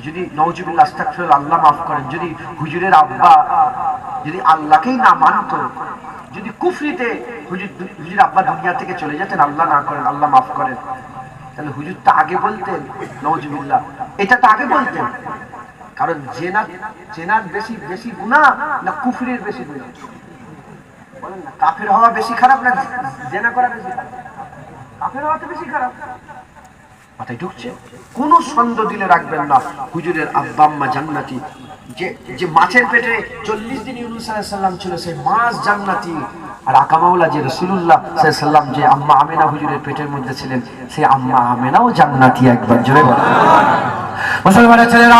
যদি নাউজুবিল্লাহ আস্তাগফিরুল্লাহ, আল্লাহ মাফ করেন, যদি হুজুরের আব্বা যদি আল্লাহকেই না মানত, যদি কুফরিতে হুজুর আব্বা দুনিয়া থেকে চলে যেতেন, আল্লাহ না করেন, আল্লাহ মাফ করেন, তাহলে হুজুর তো আগে বলতেন নাউজুবিল্লাহ, এটা তো আগে বলতেন। কারণ জেনার বেশি গুনাহ না কুফরির বেশি গুনাহ? বলেন না, কাফের হওয়া বেশি খারাপ না জেনা করা বেশি খারাপ? কাফের হওয়া তো বেশি খারাপ। মাথায় ঢুকছে? কোন সন্দেহ দিলে রাখবেন না, হুজুরের আব্বা আম্মা জান্নাতি। যে মাছের পেটে 40 দিন ইউনূস আলাইহিস সালাম ছিল, সেই মাছ জান্নাতি। আর আকামাউলা যে রাসূলুল্লাহ সাল্লাল্লাহু আলাইহি সাল্লাম যে আম্মা আমিনা হুজুরের পেটের মধ্যে ছিলেন, সেই আম্মা আমিনাও জান্নাতি, একবার জোরে বলেন মুসলমানের ছেলেরা।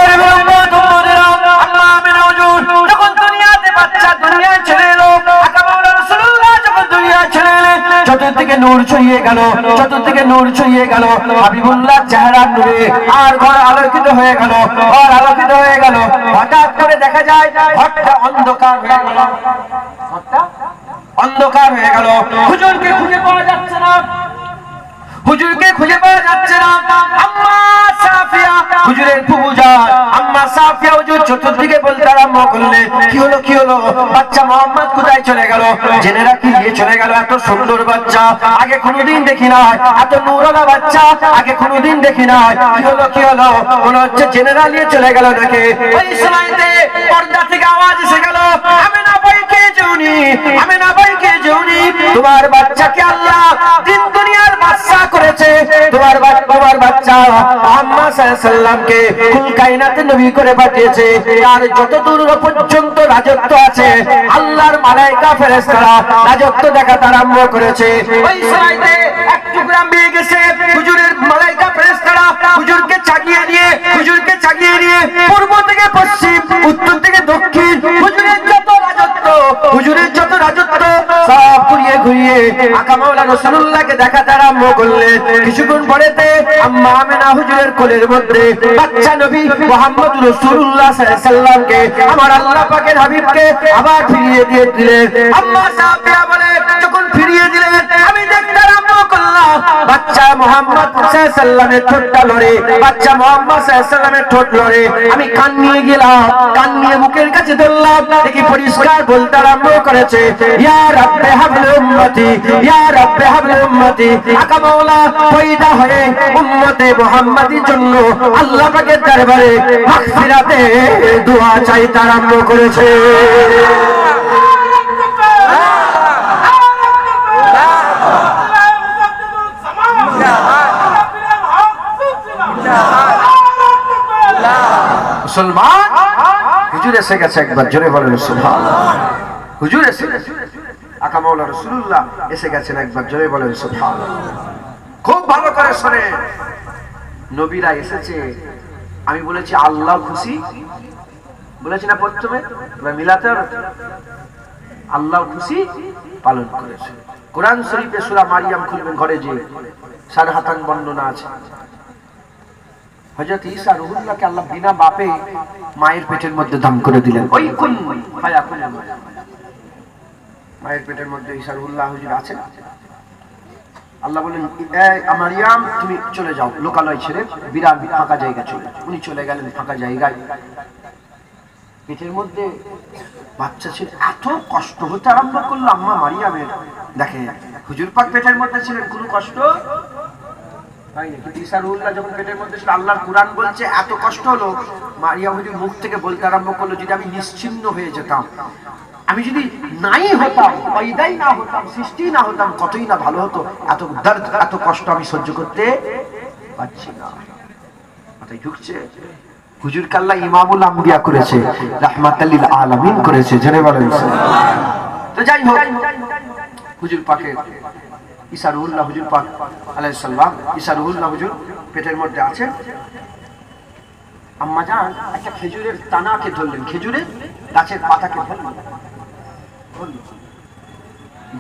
এর উম্মত উম্মতেরা, আম্মা আমিনা হুজুর যখন দুনিয়াতে বাচ্চা দুনিয়ায় ছেড়ে এলো, আকামাউলা রাসূলুল্লাহ যখন দুনিয়ায় ছেড়ে এলেন, চতুর্দিকে নূর ছড়িয়ে গেল, চতুর্দিকে নূর ছড়িয়ে গেল, হাবিবুল্লাহ চেহারা নূরে আর ঘর আলোকিত হয়ে গেল, ঘর আলোকিত হয়ে গেল। হঠাৎ করে দেখা যায় ঘরটা অন্ধকার হয়ে গেল, ঘরটা অন্ধকার হয়ে গেল। হুজুরকে খুঁজে পাওয়া যাচ্ছে না, হুজুরকে খুঁজে পাওয়া যাচ্ছে না। আম্মা সাফিয়া হুজুরের ফুফুজান আম্মা সাফিয়া হুজুর চতুর্দিকে বলতে আরম্ভ করলেন, কি হলো কি হলো, বাচ্চা মোহাম্মদ কোথায় চলে গেল? জেনেরা কি নিয়ে চলে গেল? এত সুন্দর বাচ্চা আগে কোনোদিন দেখি নাই, এত নূরওয়ালা বাচ্চা আগে কোনোদিন দেখি নাই, কি হলো কি হলো? মনে হচ্ছে জেনেরা নিয়ে চলে গেল নাকি? ওই সময়তে পর্দা থেকে আওয়াজ এসে গেল, আমিনা ভাইকে যেওনি, আমিনা ভাইকে যেওনি, তোমার বাচ্চাকে আল্লাহ দিন দুনিয়ার বাদশা করেছে, তোমার বাচ্চা আম্মা সাল্লামকে কুল কায়নাতে নবী করে পাঠিয়েছে। আর যত দূর পর্যন্ত রাজত্ব আছে, আল্লাহর মালায়েকা ফেরেশতারা রাজত্ব দেখাতে আরম্ভ করেছে। ওই সময়তে এক টুকরা মেয়ে গেছে, হুজুরের মালায়েকা ফেরেশতারা হুজুরকে চাগিয়ে নিয়ে পূর্ব থেকে পশ্চিম, উত্তর থেকে দক্ষিণ, হুজুরের যত রাজত্ব সব পুড়িয়ে দিয়ে আকা মাওলা রাসূলুল্লাহকে দেখাতে আরম্ভ করলেন। কিছুক্ষণ পরেতে আম্মা আমেনা হুজুরের কোলের মধ্যে বাচ্চা নবী মুহাম্মদ রাসূলুল্লাহ সাল্লাল্লাহু আলাইহি ওয়াসাল্লামকে আমার আল্লাহ পাকের হাবিবকে আবার ফিরিয়ে দিয়ে দিলেন। আম্মা সাফিয়া বলে যখন ফিরিয়ে দিলেন আমি দেখতে আরম্ভ করলাম বাচ্চা মুহাম্মদ সাল্লাল্লাহু আলাইহি ওয়াসাল্লামের ঠোঁটটা লড়ে, বাচ্চা মুহাম্মদ সাল্লাল্লাহু আলাইহি ওয়াসাল্লামের ঠোঁট লড়ে। আমি কান নিয়ে গেলাম, কান নিয়ে মুখের কাছে ধরলাম, দেখি পরিষ্কার বলতে আরম্ভ করেছে ইয়া রাব্বে হাবলি উম্মতি, ইয়া রাব্বে হাবলি উম্মতি। আকা মাওলা পয়দা হয়ে উম্মতে মুহাম্মাদির জন্য আল্লাহ পাকের দরবারে মাগফিরাতে দোয়া চাইতে আরম্ভ করেছে। মুসলমান হুজুর এসে গেছে, একবার জোরে বলেন সুবহানাল্লাহ। হুজুর এসে গেছে, আকা মাওলা রাসূলুল্লাহ এসে গেছেন, একবার জোরে বলেন সুবহানাল্লাহ। খুব ভালো করে শুনেন, নবীরা এসেছে, আমি বলেছি আল্লাহ খুশি বলেছি না প্রথমে, মিলাতে আল্লাহ খুশি পালন করেছে। কোরআন শরীফে সূরা মারিয়াম খুলবেন ঘরে, যে সারহাতান বর্ণনা আছে হযরত ঈসা রুহুল্লাহকে আল্লাহ বিনা বাপে মায়ের পেটের মধ্যে দান করে দিলেন। ওই কোন ফায়াকুন, মায়ের পেটের মধ্যে ঈসা রুহুল্লাহ হুজুর আছেন। আল্লাহ বলেন মারিয়াম তুমি চলে যাও, লোকালয় ছেড়ে বিরাট ফাঁকা জায়গা চলে। উনি চলে গেলেন ফাঁকা জায়গায়, পেটের মধ্যে বাচ্চা ছিল, এত কষ্ট হতে আরম্ভ করলো আম্মা মারিয়ামের। দেখে হুজুর পাক পেটের মধ্যে ছিলেন, কোনো কষ্ট ঈসা রুহুল্লাহ যখন পেটের মধ্যে ছিল, আল্লাহর কুরআন বলছে এত কষ্ট হলো, মারিয়াম হুজুর মুখ থেকে বলতে আরম্ভ করলো যদি আমি নিশ্চিহ্ন হয়ে যেতাম, আমি যদি নাই হতাম, পয়দাই না হতাম, সৃষ্টি না হতাম, কতই না ভালো হতো। এত দর্দ, এত কষ্ট আমি সহ্য করতে পারছি না। মাথায় ঢুকছে হুজুরকে আল্লাহ ইমামুল আম্বিয়া করেছে, রাহমাতাল লিল আলামিন করেছে, জেনে বলেন। তো যাই হোক, হুজুর পাকের ঈসা রুহুল্লাহ হুজুর পাক আলাইহিস সালাম, ঈসা রুহুল্লাহ হুজুর পেটের মধ্যে আছে। আম্মা জান একটা খেজুরের তানাকে ধরলেন, খেজুরের গাছের পাতাকে ধরলেন,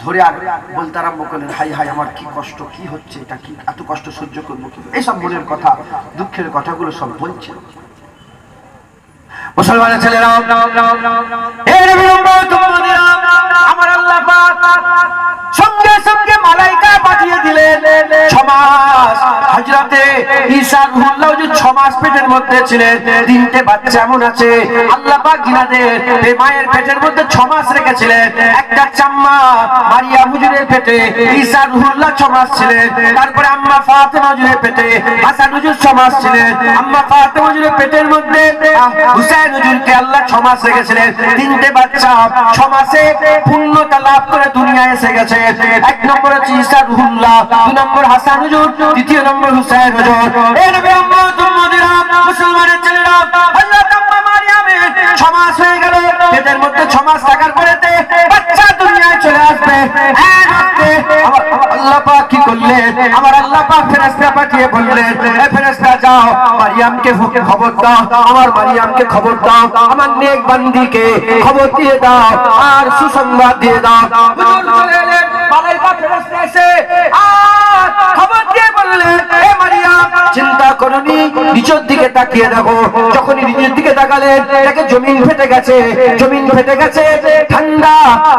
ধরে আর বলতে আরম্ভ করলেন হাই হাই আমার কি কষ্ট, কি হচ্ছে, এটা কি, এত কষ্ট সহ্য করবো কি? এইসব মনের কথা, দুঃখের কথাগুলো সব বলছে। মুসলমানের ছেলেরা, আমার আল্লাহ পাক সঙ্গে সঙ্গে মালাইকা পাঠিয়ে দিলেন। 6 মাস হযরতে ঈসা রুহুল্লাহ হুজুর 6 মাস পেটের মধ্যে ছিলেন। 3টে বাচ্চা এমন আছে আল্লাহ পাক গিনাদের এই মায়ের পেটের মধ্যে 6 মাস রেখেছিলেন। একটা চাম্মা মারিয়াম হুজুরের পেটে ঈসা রুহুল্লাহ 6 মাস ছিলেন। তারপরে আম্মা ফাতেমা হুজুরের পেটে হাসান হুজুর 6 মাস ছিলেন। আম্মা ফাতেমা হুজুরের পেটের মধ্যে হুসাইন হুজুরকে আল্লাহ 6 মাস রেখেছিলেন। 3টে বাচ্চা 6 মাসে পূর্ণতা লাভ করে দুনিয়ায় এসে গেছে। 1 নম্বর হচ্ছে ঈসা রুহুল্লাহ, 2 নম্বর হাসান হুজুর, 3 নম্বর হুসাইন হুজুর। এই নবী উম্মত উম্মতিরা, মুসলমানের ছেলেরা, হযরত আম্মা মারিয়ামের 6 মাস হয়ে গেল, পেটের মধ্যে 6 মাস থাকার পরেতে বাচ্চা দুনিয়ায় চলে আসবে। আমার আল্লাহ পাক কি করলেন? আমার আল্লাহ পাক ফেরেশতা পাঠিয়ে বললেন, এ ফেরেশতা যাও মারিয়ামকে খবর দাও, আমার মারিয়ামকে খবর দাও, আমার নেক বান্দিকে খবর দিয়ে দাও আর সুসংবাদ দিয়ে দাও। হুজুর চলে এলেন, মালাইকা ফেরেশতা এসে আর খবর দিয়ে বললেন, এ মারিয়াম চিন্তা করনি, নিচের দিকে তাকিয়ে দেখো। যখনই নিচের দিকে তাকালেন দেখে জমিন ফেটে গেছে, জমিন ফেটে গেছে, ঠান্ডা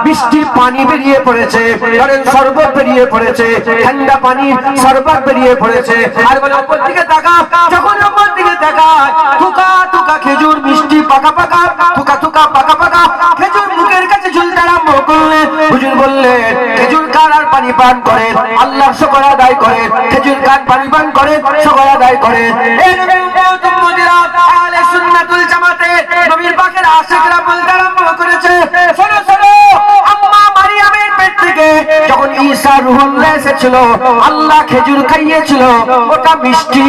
বৃষ্টি পানি বেরিয়ে পড়েছে, কারণ শরবত বেরিয়ে পড়েছে, ঠান্ডা পানি শরবত বেরিয়ে পড়েছে। আর বলে উপর দিকে তাকা, যখন উপর দিকে তাকায় থুকা থুকা খেজুর মিষ্টি পাকা পাকা, থুকা থুকা পাকা পাকা খেজুর মুখের কাছে ঝুলতে আরম্ভ করলেন। হুজুর বললেন খেজুর খান আর পানি পান করেন, আল্লাহর শুকর আদায় করেন, খেজুর খান পানি পান করেন, শুকর আদায় করেন। এই নবী উম্মত উম্মতিরা, আহলে সুন্নাতুল জামাতে নবীর পাকের আশিকরা বলতে আরম্ভ করেছে, শোনো শোনো, আম্মা মারিয়ামের পেট থেকে যখন ঈসা রুহুল্লাহ এসেছিল আল্লাহ খেজুর খাইয়েছিল, ওটা মিষ্টি,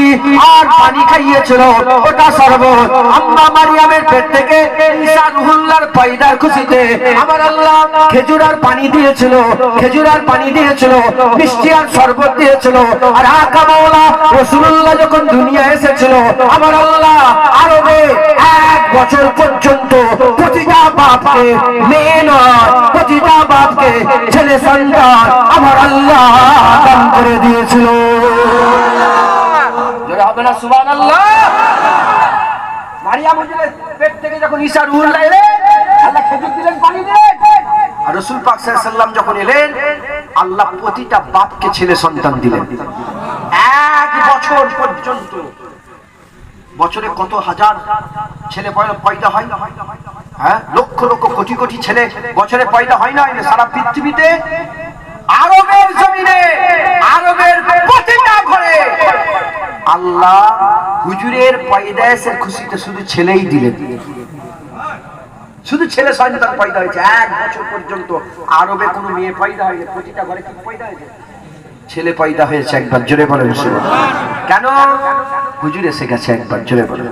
আর পানি খাইয়েছিল ওটা শরবত। আম্মা মারিয়ামের পেট থেকে ঈসা রুহুল্লাহর পয়দার খুশিতে আমার আল্লাহ খেজুর আর পানি দিয়েছিল, খেজুর আর পানি দিয়েছিল, মিষ্টি আর শরবত দিয়েছিল। আর আকা মাওলা রাসূলুল্লাহ যখন দুনিয়া এসেছিল আমার আল্লাহ আরবে 1 বছর পর্যন্ত প্রতিটা বাপকে, মেয়ে নয় প্রতিটা বাপকে ছেলে সন্তান আমার আল্লাহ দান করে দিয়েছিল। জোরে হবে না সুবহানাল্লাহ? মারিয়াম হুজুরের পেট থেকে যখন ঈসা রূহুল্লাহ এলেন, আল্লাহ খেজুর দিলেন, পানি দিলেন। আর রাসূল পাক সাল্লাল্লাহু আলাইহি ওয়াসাল্লাম যখন এলেন, আল্লাহ প্রতিটা বাপকে ছেলে সন্তান দিলেন। এক বছর পর্যন্ত, বছরে কত হাজার ছেলে পয়দা হয়, হ্যাঁ, লক্ষ লক্ষ কোটি কোটি ছেলে বছরে পয়দা হয় না? সারা পৃথিবীতে আরবের জমিনে, আরবের প্রতিটা ঘরে আল্লাহ হুজুরের পয়দায়েশের খুশিতে শুধু ছেলেই দিলেন। শুধু ছেলে সন্তান পয়দা হয়েছে এক বছর পর্যন্ত। আরবে কোনো মেয়ে পয়দা হয়নি, প্রতিটা ঘরে কি পয়দা হয়েছে? ছেলে পয়দা হয়েছে একবার। জোরে বলেন কেন? হুজুর এসে গেছে একবার। জোরে বলেন।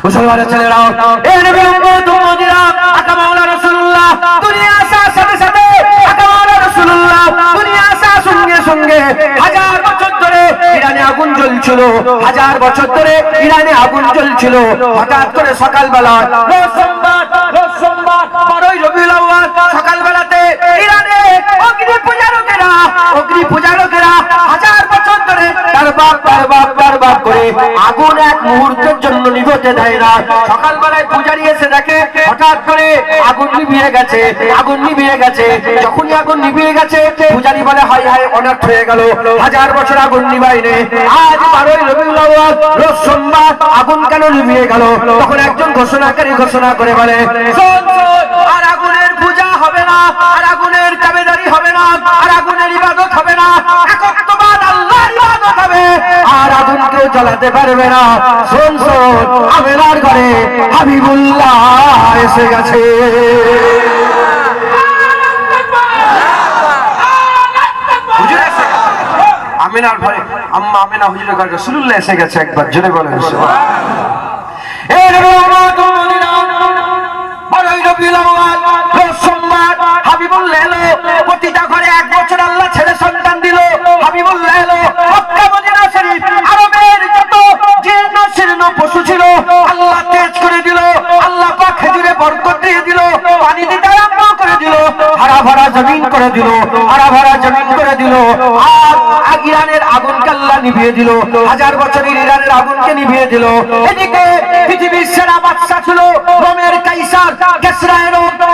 মুসলমানের ছেলেরা, এই নবী উম্মত উম্মতিরা, আকা মাওলা রাসূলুল্লাহ দুনিয়া আসার সাথে সাথে, আকা মাওলা রাসূলুল্লাহ দুনিয়া আসার সঙ্গে সঙ্গে হাজার বছর ধরে ইরানে আগুন জ্বলছিল, হাজার বছর ধরে ইরানে আগুন জ্বলছিল। হঠাৎ করে সকালবেলা, রোজ সোমবার 12ই রবিউল আউয়াল, সকালবেলাতে ইরানে অগ্নি পূজারকেরা হাজার বছর ধরে তার বাপ করে আগুন এক মুহূর্তের জন্য নিভতে দেয় না। সকালবেলায় পূজারি এসে দেখে হঠাৎ করে আগুন নিভিয়ে গেছে। যখনই আগুন নিভিয়ে গেছে, পূজারি বলে হায় হায়, অনার্থ হয়ে গেল, হাজার বছর আগুন নিভাইনি, আজ 12ই রবিউল আউয়াল রোজ সোমবার আগুন কেন নিভিয়ে গেল? তখন একজন ঘোষণাকারী ঘোষণা করে বলে, আর আগুনের পূজা হবে না, আর আগুনের তাবেদারি হবে না, আর আগুনের ইবাদত হবে না, একত্ববাদ আল্লাহর ইবাদত হবে, আর আগুন কেউ জ্বালাতে পারবে না। শোন আমেনার ঘরে হাবিবুল্লাহ এসে গেছে। আমেনার ঘরে আম্মা আমেনা হুজুরের ঘরে রাসূলুল্লাহ এসে গেছে একবার। জোরে বলেন হাবিবুল্লাহ এলো, প্রতিটা ঘরে এক বছর আল্লাহ ছেলে সন্তান দিল। হাবিবুল্লাহ এলো, মক্কা মদিনা শরীফ আরবের যত জীর্ণ শীর্ণ পশু ছিল আল্লাহ তেজ করে দিল। আল্লাহ পাক খেজুরে বরকত দিয়ে দিল, পানি দিতে আরম্ভ করে দিল, হারা ভরা জমিন করে দিল। আর ইরানের আগুনকে আল্লাহ নিভিয়ে দিল, হাজার বছরের ইরানের আগুনকে নিভিয়ে দিল। এদিকে পৃথিবীর সেরা বাদশা ছিল রোমের কাইসার,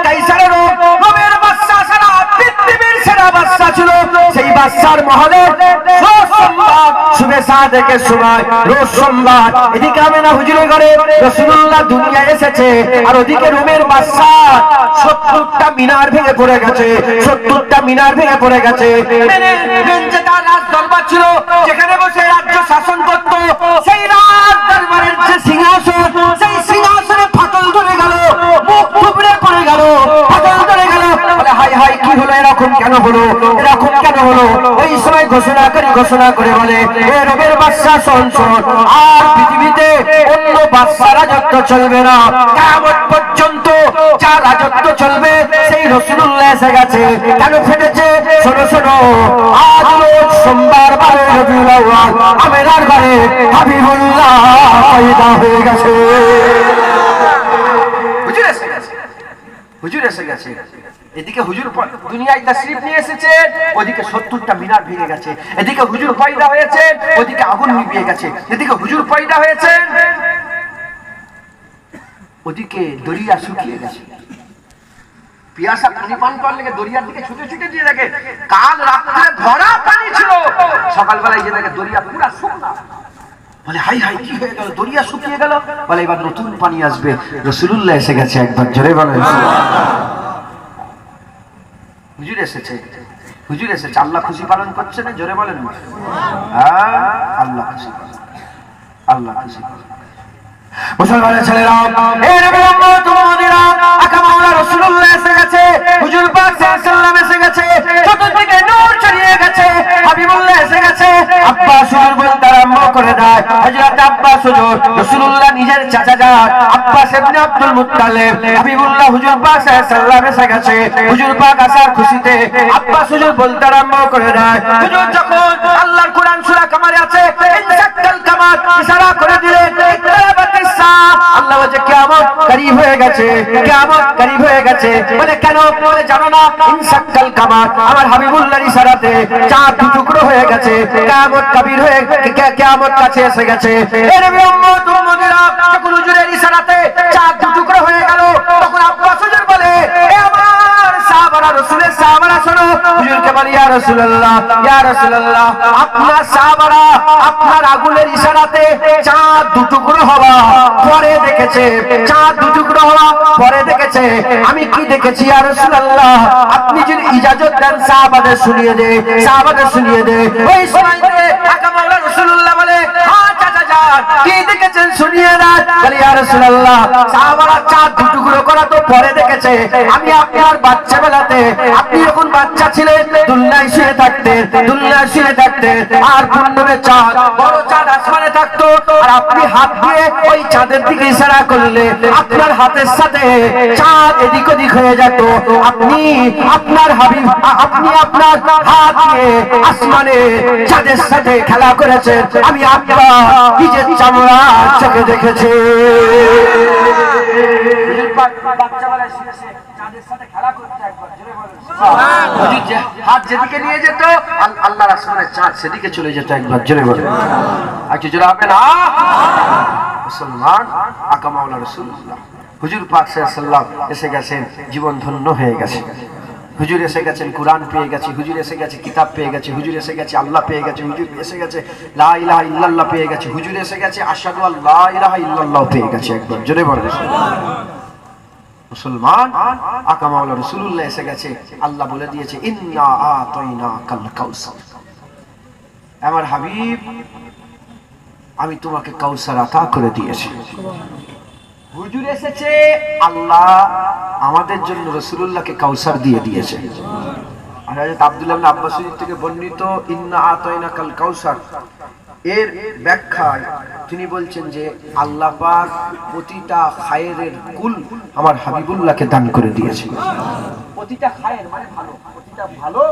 কাইসারেরও রোমের বাদশা সারা পৃথিবীর সেরা বাদশা ছিল। সেই বাদশার মহলে শুভে সাদেকের সময় রোজ সোমবার এদিকে আমেনা হুজুরের ঘরে রাসূলুল্লাহ দুনিয়া এসেছে, আর ওদিকে রোমের বাদশা 70টা মিনার ভেঙে পড়ে গেছে। তার রাজ দরবার ছিল, যেখানে বসে রাজ্য শাসন করত। সেই রাজ দরবারের যে সিংহাসন, সেই সিংহাসনে ফাটল ধরে গেল, মুখ থুবড়ে পড়ে গেল, ফাটল ধরে গেল। বলে হায় হায়, কি হলো? এরকম কেন হলো? ওই সময় ঘোষণা করে বলে, এ রোমের বাদশা শোন, আর পৃথিবীতে অন্য বাদশা রাজত্ব চলবে না, কিয়ামত পর্যন্ত যা রাজত্ব চলবে সেই রাসূলুল্লাহ এসে গেছে। কেন ফেটেছে? শোনো, আজ রোজ সোমবার 12ই রবিউল আউয়াল আমেনার ঘরে হাবিবুল্লাহ পয়দা হয়ে গেছে। হুজুর এসে গেছে। এদিকে হুজুর দুনিয়ায় তাশরীফ নিয়ে এসেছে, ওদিকে 70টা মিনার ভেঙে গেছে। এদিকে হুজুর পয়দা হয়েছে, ওদিকে আগুন নিভিয়ে গেছে। এদিকে হুজুর পয়দা হয়েছে, ওদিকে দরিয়া শুকিয়ে গেছে। পিয়াসা পানি পান করলে দরিয়ার দিকে ছুটে দিয়ে দেখে কাল রাত্রে ভরা পানি ছিল, সকালবেলায় যে দেখে দরিয়া পুরা শুকনা। বলে হাই হাই, কি হয়ে গেল? দরিয়া শুকিয়ে গেল। বলে এবার নতুন পানি আসবে, রাসূলুল্লাহ এসে গেছে একবার। জোরে বলেন হুজুর এসেছে। আল্লাহ খুশি পালন করছে না? জোরে বলেন আল্লাহ খুশি। মুসলমানের ছেলেরা, এই নবী উম্মত উম্মতিরা, আকা মাওলা রাসূলুল্লাহ এসে গেছে, হুজুর পাক সাল্লাল্লাহু আলাইহি ওয়াসাল্লাম এসে গেছে, চতুর্দিকে নূর ছড়িয়ে গেছে, হাবিবুল্লাহ এসে গেছে। আব্বাস হুজুর বলতে আরম্ভ করে দেয়, হযরত আব্বাস হুজুর রাসূলুল্লাহ নিজের চাচা যান আব্বাস ইবনে আব্দুল মুত্তালিব। হাবিবুল্লাহ হুজুর পাক সাল্লাল্লাহু আলাইহি ওয়াসাল্লাম এসে গেছে। হুজুর পাক আসার খুশিতে আব্বাস হুজুর বলতে আরম্ভ করে দেয়, হুজুর যখন আল্লাহর কোরআন সূরা কামারে আছে, ইনসাক্কাল কামার ইশারা করে দিলেন, আল্লাহ আল্লাহ বলছে কিয়ামত করিব হয়ে গেছে, কিয়ামত করিব হয়ে গেছে। বলে কেন? বলে জানো না ইনসাক্কাল কামার, আমার হাবিবুল্লাহর ইশারাতে চাঁদ দু টুকরো হয়ে গেছে, কিয়ামত কবির হয়ে কিয়ামত কাছে এসে গেছে। এর উম্মত উম্মতিরা যখন হুজুরের ইশারাতে চাঁদ দু টুকরো হয়ে গেল, তখন আব্বাস হুজুর বলে এ আমার সাহাবারা, রাসূলের সাহাবারা শোনো। হুজুরকে বলে ইয়া রাসূলুল্লাহ, ইয়া রাসূলুল্লাহ, আপনার সাহাবারা আপনার আগুনের ইশারাতে চাঁদ দু টুকরো হওয়া পরে দেখেছে, চাঁদ দু টুকরো হওয়া পরে দেখেছে। আমি কি দেখেছি ইয়া রাসূলুল্লাহ? আপনি যদি ইজাজত দেন সাহাবাদের শুনিয়ে দে, সাহাবাদের শুনিয়ে দে। ওই সময়তে আকা মাওলা রাসূলুল্লাহ বলে হ্যাঁ চাচা যান, কি দেখেছেন শুনিয়ে দেন। বলে ইয়া রাসূলুল্লাহ, সাহাবারা চাঁদ দু টুকরো করা তো পরে দেখেছে। আমি আপনার বাচ্চা বেলাতে, আপনি যখন বাচ্চা ছিলেন দুলনায় শুয়ে থাকতেন, দুলনায় শুয়ে থাকতেন, আর পূর্ণিমা চাঁদ, বড় চাঁদ আসমানে থাকতো, আর আপনি হাত দিয়ে ওই চাঁদের দিকে ইশারা করলে আপনার হাতের সাথে চাঁদ এদিক ওদিক হয়ে যেত। আপনি আপনার হাবিব, আপনি আপনার হাত দিয়ে আসমানে চাঁদের সাথে খেলা করেছেন, আমি আপনার নিজের চামড়া চোখে দেখেছি। বাচ্চাবেলায় শুয়েছে চাঁদের সাথে খেলা করতে, একবার জোরে বলুন সুবহানাল্লাহ। হাত যেদিকে নিয়ে যেত আল্লাহর আসমানের চাঁদ সেদিকে চলে যেত, একবার জোরে বলুন। আর কি জোরে হবে না? মুসলমান আকা মাওলা রাসূলুল্লাহ হুজুর পাক সাল্লাল্লাহু আলাইহি ওয়াসাল্লাম এসে গেছেন, জীবন ধন্য হয়ে গেছে। হুজুর এসে গেছেন, কোরআন পেয়ে গেছে, হুজুর এসে গেছে, কিতাব পেয়ে গেছে, হুজুর এসে গেছে, আল্লাহ পেয়ে গেছে, হুজুর এসে গেছে, লা ইলাহা ইল্লাল্লাহ পেয়ে গেছে, হুজুর এসে গেছে, আশহাদু আল্লা ইলাহা ইল্লাল্লাহ পেয়ে গেছে, একবার জোরে বলুন মুসলমান আকা মাওলা রাসূলুল্লাহ এসে গেছে। আল্লাহ বলে দিয়েছে ইন্না আতাইনাকাল কাউসার, আমার হাবিব আমি তোমাকে কাউসার আতা করে দিয়েছি। হুজুর এসেছে, আল্লাহ আমাদের জন্য রাসূলুল্লাহকে কাউসার দিয়ে দিয়েছে। আর হযরত আব্দুল্লাহ ইবনে আব্বাস থেকে বর্ণিত ইন্না আতাইনাকাল কাউসার এর ব্যাখ্যায় তিনি বলছেন যে আল্লাহ পাক প্রতিটা খায়েরের কুল আমার হাবিবুল্লাহকে দান করে দিয়েছে। প্রতিটা খায়ের মানে ভালো, প্রতিটা ভালো,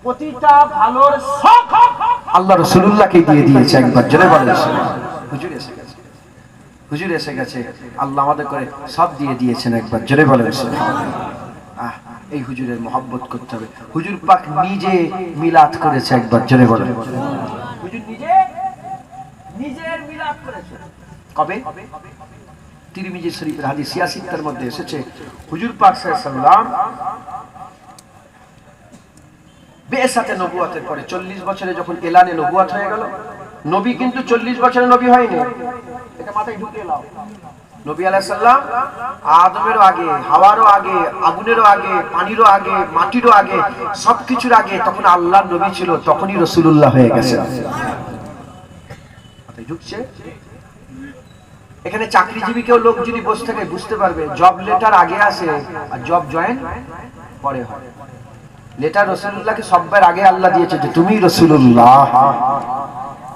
প্রতিটা ভালোর সব আল্লাহ রাসূলুল্লাহকে দিয়ে দিয়েছে, একবার জোরে বলেন হুজুর এসে গেছে, হুজুর এসে গেছে, আল্লাহ আমাদের করে সব দিয়ে দিয়েছেন, একবার জোরে বলেন সুবহানাল্লাহ। এই হুজুরের মহব্বত করতে হবে। হুজুর পাক নিজে মিলাদ করেছে, একবার জোরে বলেন। হুজুর নিজে নিজের মিলাদ করেছে। কবে? তিরমিজি শরীফের হাদিস 86 মধ্যে এসেছে, হুজুর পাক সাল্লাল্লাহু আলাইহি ওয়াসাল্লাম বেসাতে নবুয়তের পরে 40 বছরে যখন এলানে নবুয়ত হয়ে গেল, নবী কিন্তু 40 বছরে নবী হয়নি, এটা মাথায় ঢুকিয়ে নাও। নবী আলাইহিস সালাম আদমেরও আগে, হাওয়ারও আগে, আগুনেরও আগে, পানিরও আগে, মাটিরও আগে, সবকিছুর আগে তখন আল্লাহর নবী ছিল, তখনই রাসূলুল্লাহ হয়ে গেছে। মাথায় ঢুকছে? এখানে চাকরিজীবী কেউ লোক যদি বসে থাকে বুঝতে পারবে জব লেটার আগে আসে আর জব জয়েন পরে হয়। লেটার রাসূলুল্লাহকে সববার আগে আল্লাহ দিয়েছে যে তুমি রাসূলুল্লাহ,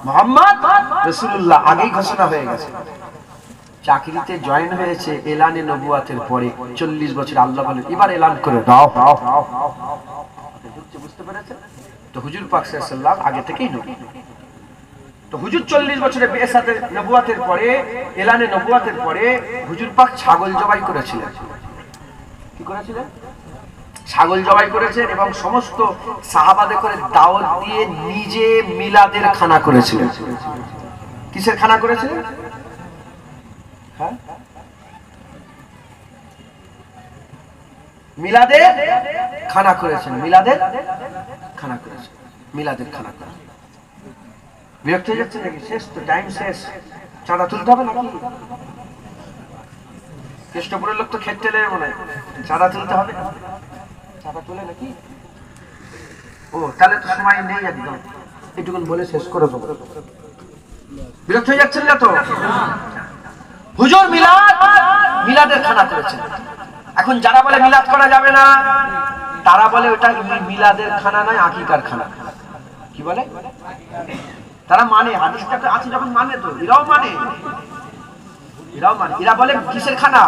মুহাম্মদ রাসূলুল্লাহ, আগেই ঘোষণা হয়ে গেছে। চাকরিতে জয়েন হয়েছে এলানে নবুয়তের পরে 40 বছর, আল্লাহ বলেন এবার এলান করে দাও। বুঝতে পেরেছেন? তো হুজুর পাক সাল্লাল্লাহু আলাইহি ওয়াসাল্লাম আগে থেকেই নবী। তো হুজুর 40 বছরে বেসাতে নবুয়তের পরে, এলানে নবুয়তের পরে হুজুর পাক ছাগল জবাই করেছিলেন। কি করেছিলেন? ছাগল জবাই করেছেন এবং সমস্ত সাহাবাদের করে দাওয়াত দিয়ে নিজে মিলাদের খানা করেছিলেন। কিসের খানা করেছিলেন? হ্যাঁ, মিলাদের খানা করেছেন, মিলাদের খানা করেছেন, মিলাদের খানা করেছেন। বিরক্ত হয়ে যাচ্ছে নাকি? শেষ তো, টাইম শেষ, চাঁদা তুলতে হবে নাকি? কেষ্টপুরের লোক তো খেতেলের মনে হয়, চাঁদা তুলতে হবে, চাঁদা তুলে নাকি? ও তাহলে তো সময় নেই, একদম এটুকুন বলে শেষ করে দেবো। বিরক্ত হয়ে যাচ্ছেন না তো? হুজুর মিলাদের খানা করেছেন। এখন যারা বলে মিলাদ করা যাবে না, তারা বলে ওটা মিলাদের খানা নয়, আকিকার খানা। কি বলে? তারা মানে হাদিসটা আছে যখন মানে, তো এরাও মানে, এরাও মানে। এরা বলে কিসের খানা?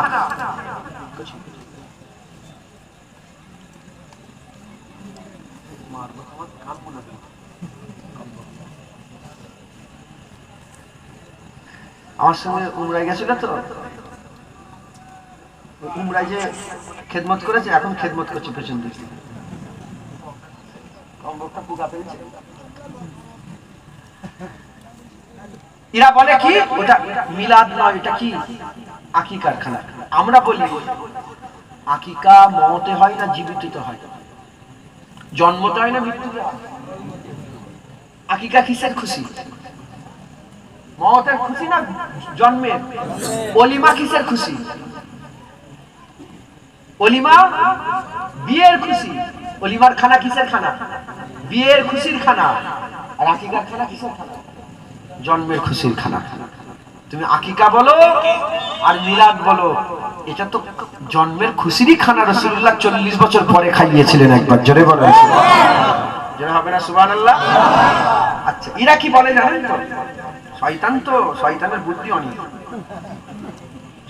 আমার সঙ্গে উমরায় গেছিল তো, উমরায় যে খেদমত করেছে, এখন খেদমত করছে পেছন দিকে। এরা বলে কি ওটা মিলাদ নয়, এটা কি আকিকার খানা। আমরা বলি আকিকা মওতে হয় না জীবিততে হয়, জন্মতে হয় না মৃত্যুতে হয়। আকিকা কিসের খুশি? মওতের খুশি না জন্মের? ওলিমা কিসের খুশি? ওলিমা বিয়ের খুশি। ওলিমার খানা কিসের খানা? বিয়ের খুশির খানা। আর আকিকার খানা কিসের খানা? জন্মের খুশির খানা। তুমি আকিকা বলো আর মিলাদ বলো, এটা তো জন্মের খুশিরই খানা। রাসূলুল্লাহ 40 বছর পরে খাইয়েছিলেন একবার, জোরে বলেন জোরে হবে না সুবহানাল্লাহ। আচ্ছা এরা কি বলে জানেন তো? শয়তান তো, শয়তানের বুদ্ধি অনেক,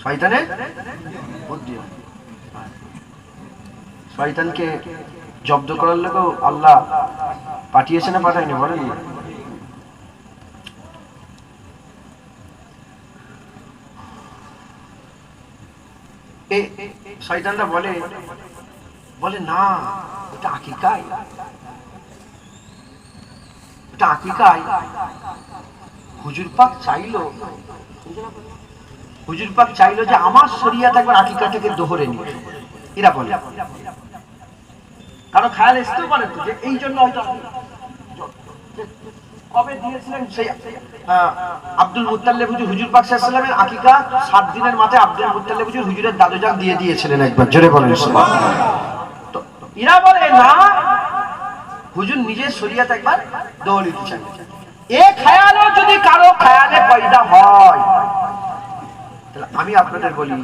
শয়তানের বুদ্ধি অনেক। শয়তানকে জব্দ করার লোক আল্লাহ পাঠিয়েছে না পাঠায়নি বলেন? শয়তানরা বলে বলে না এটা আকিকায়, এটা আকিকায় হুজুর পাক চাইলো, হুজুর পাক চাইলো যে আমার শরীয়ত একবার আকিকাটাকে দোহরে নিয়ে। এরা বলে কারণ খেয়াল আসতেও পারে তো যে এই জন্য হয়তো কবে দিয়েছিলেন সেই আব্দুল মুত্তালিব হুজুর, হুজুর পাক সাল্লাল্লাহু আলাইহি ওয়াসাল্লামের আকিকা 7 দিনের মাথায় আব্দুল মুত্তালিব হুজুর হুজুরের দাদুজান দিয়ে দিয়েছিলেন একবার, জোরে বলেন সুবহানাল্লাহ। তো এরা বলে না হুজুর নিজের শরীয়ত একবার দোহরে নিতে চান। এই খেয়ালও যদি কারো খেয়ালে পয়দা হয়, তাহলে আমি আপনাদের বলি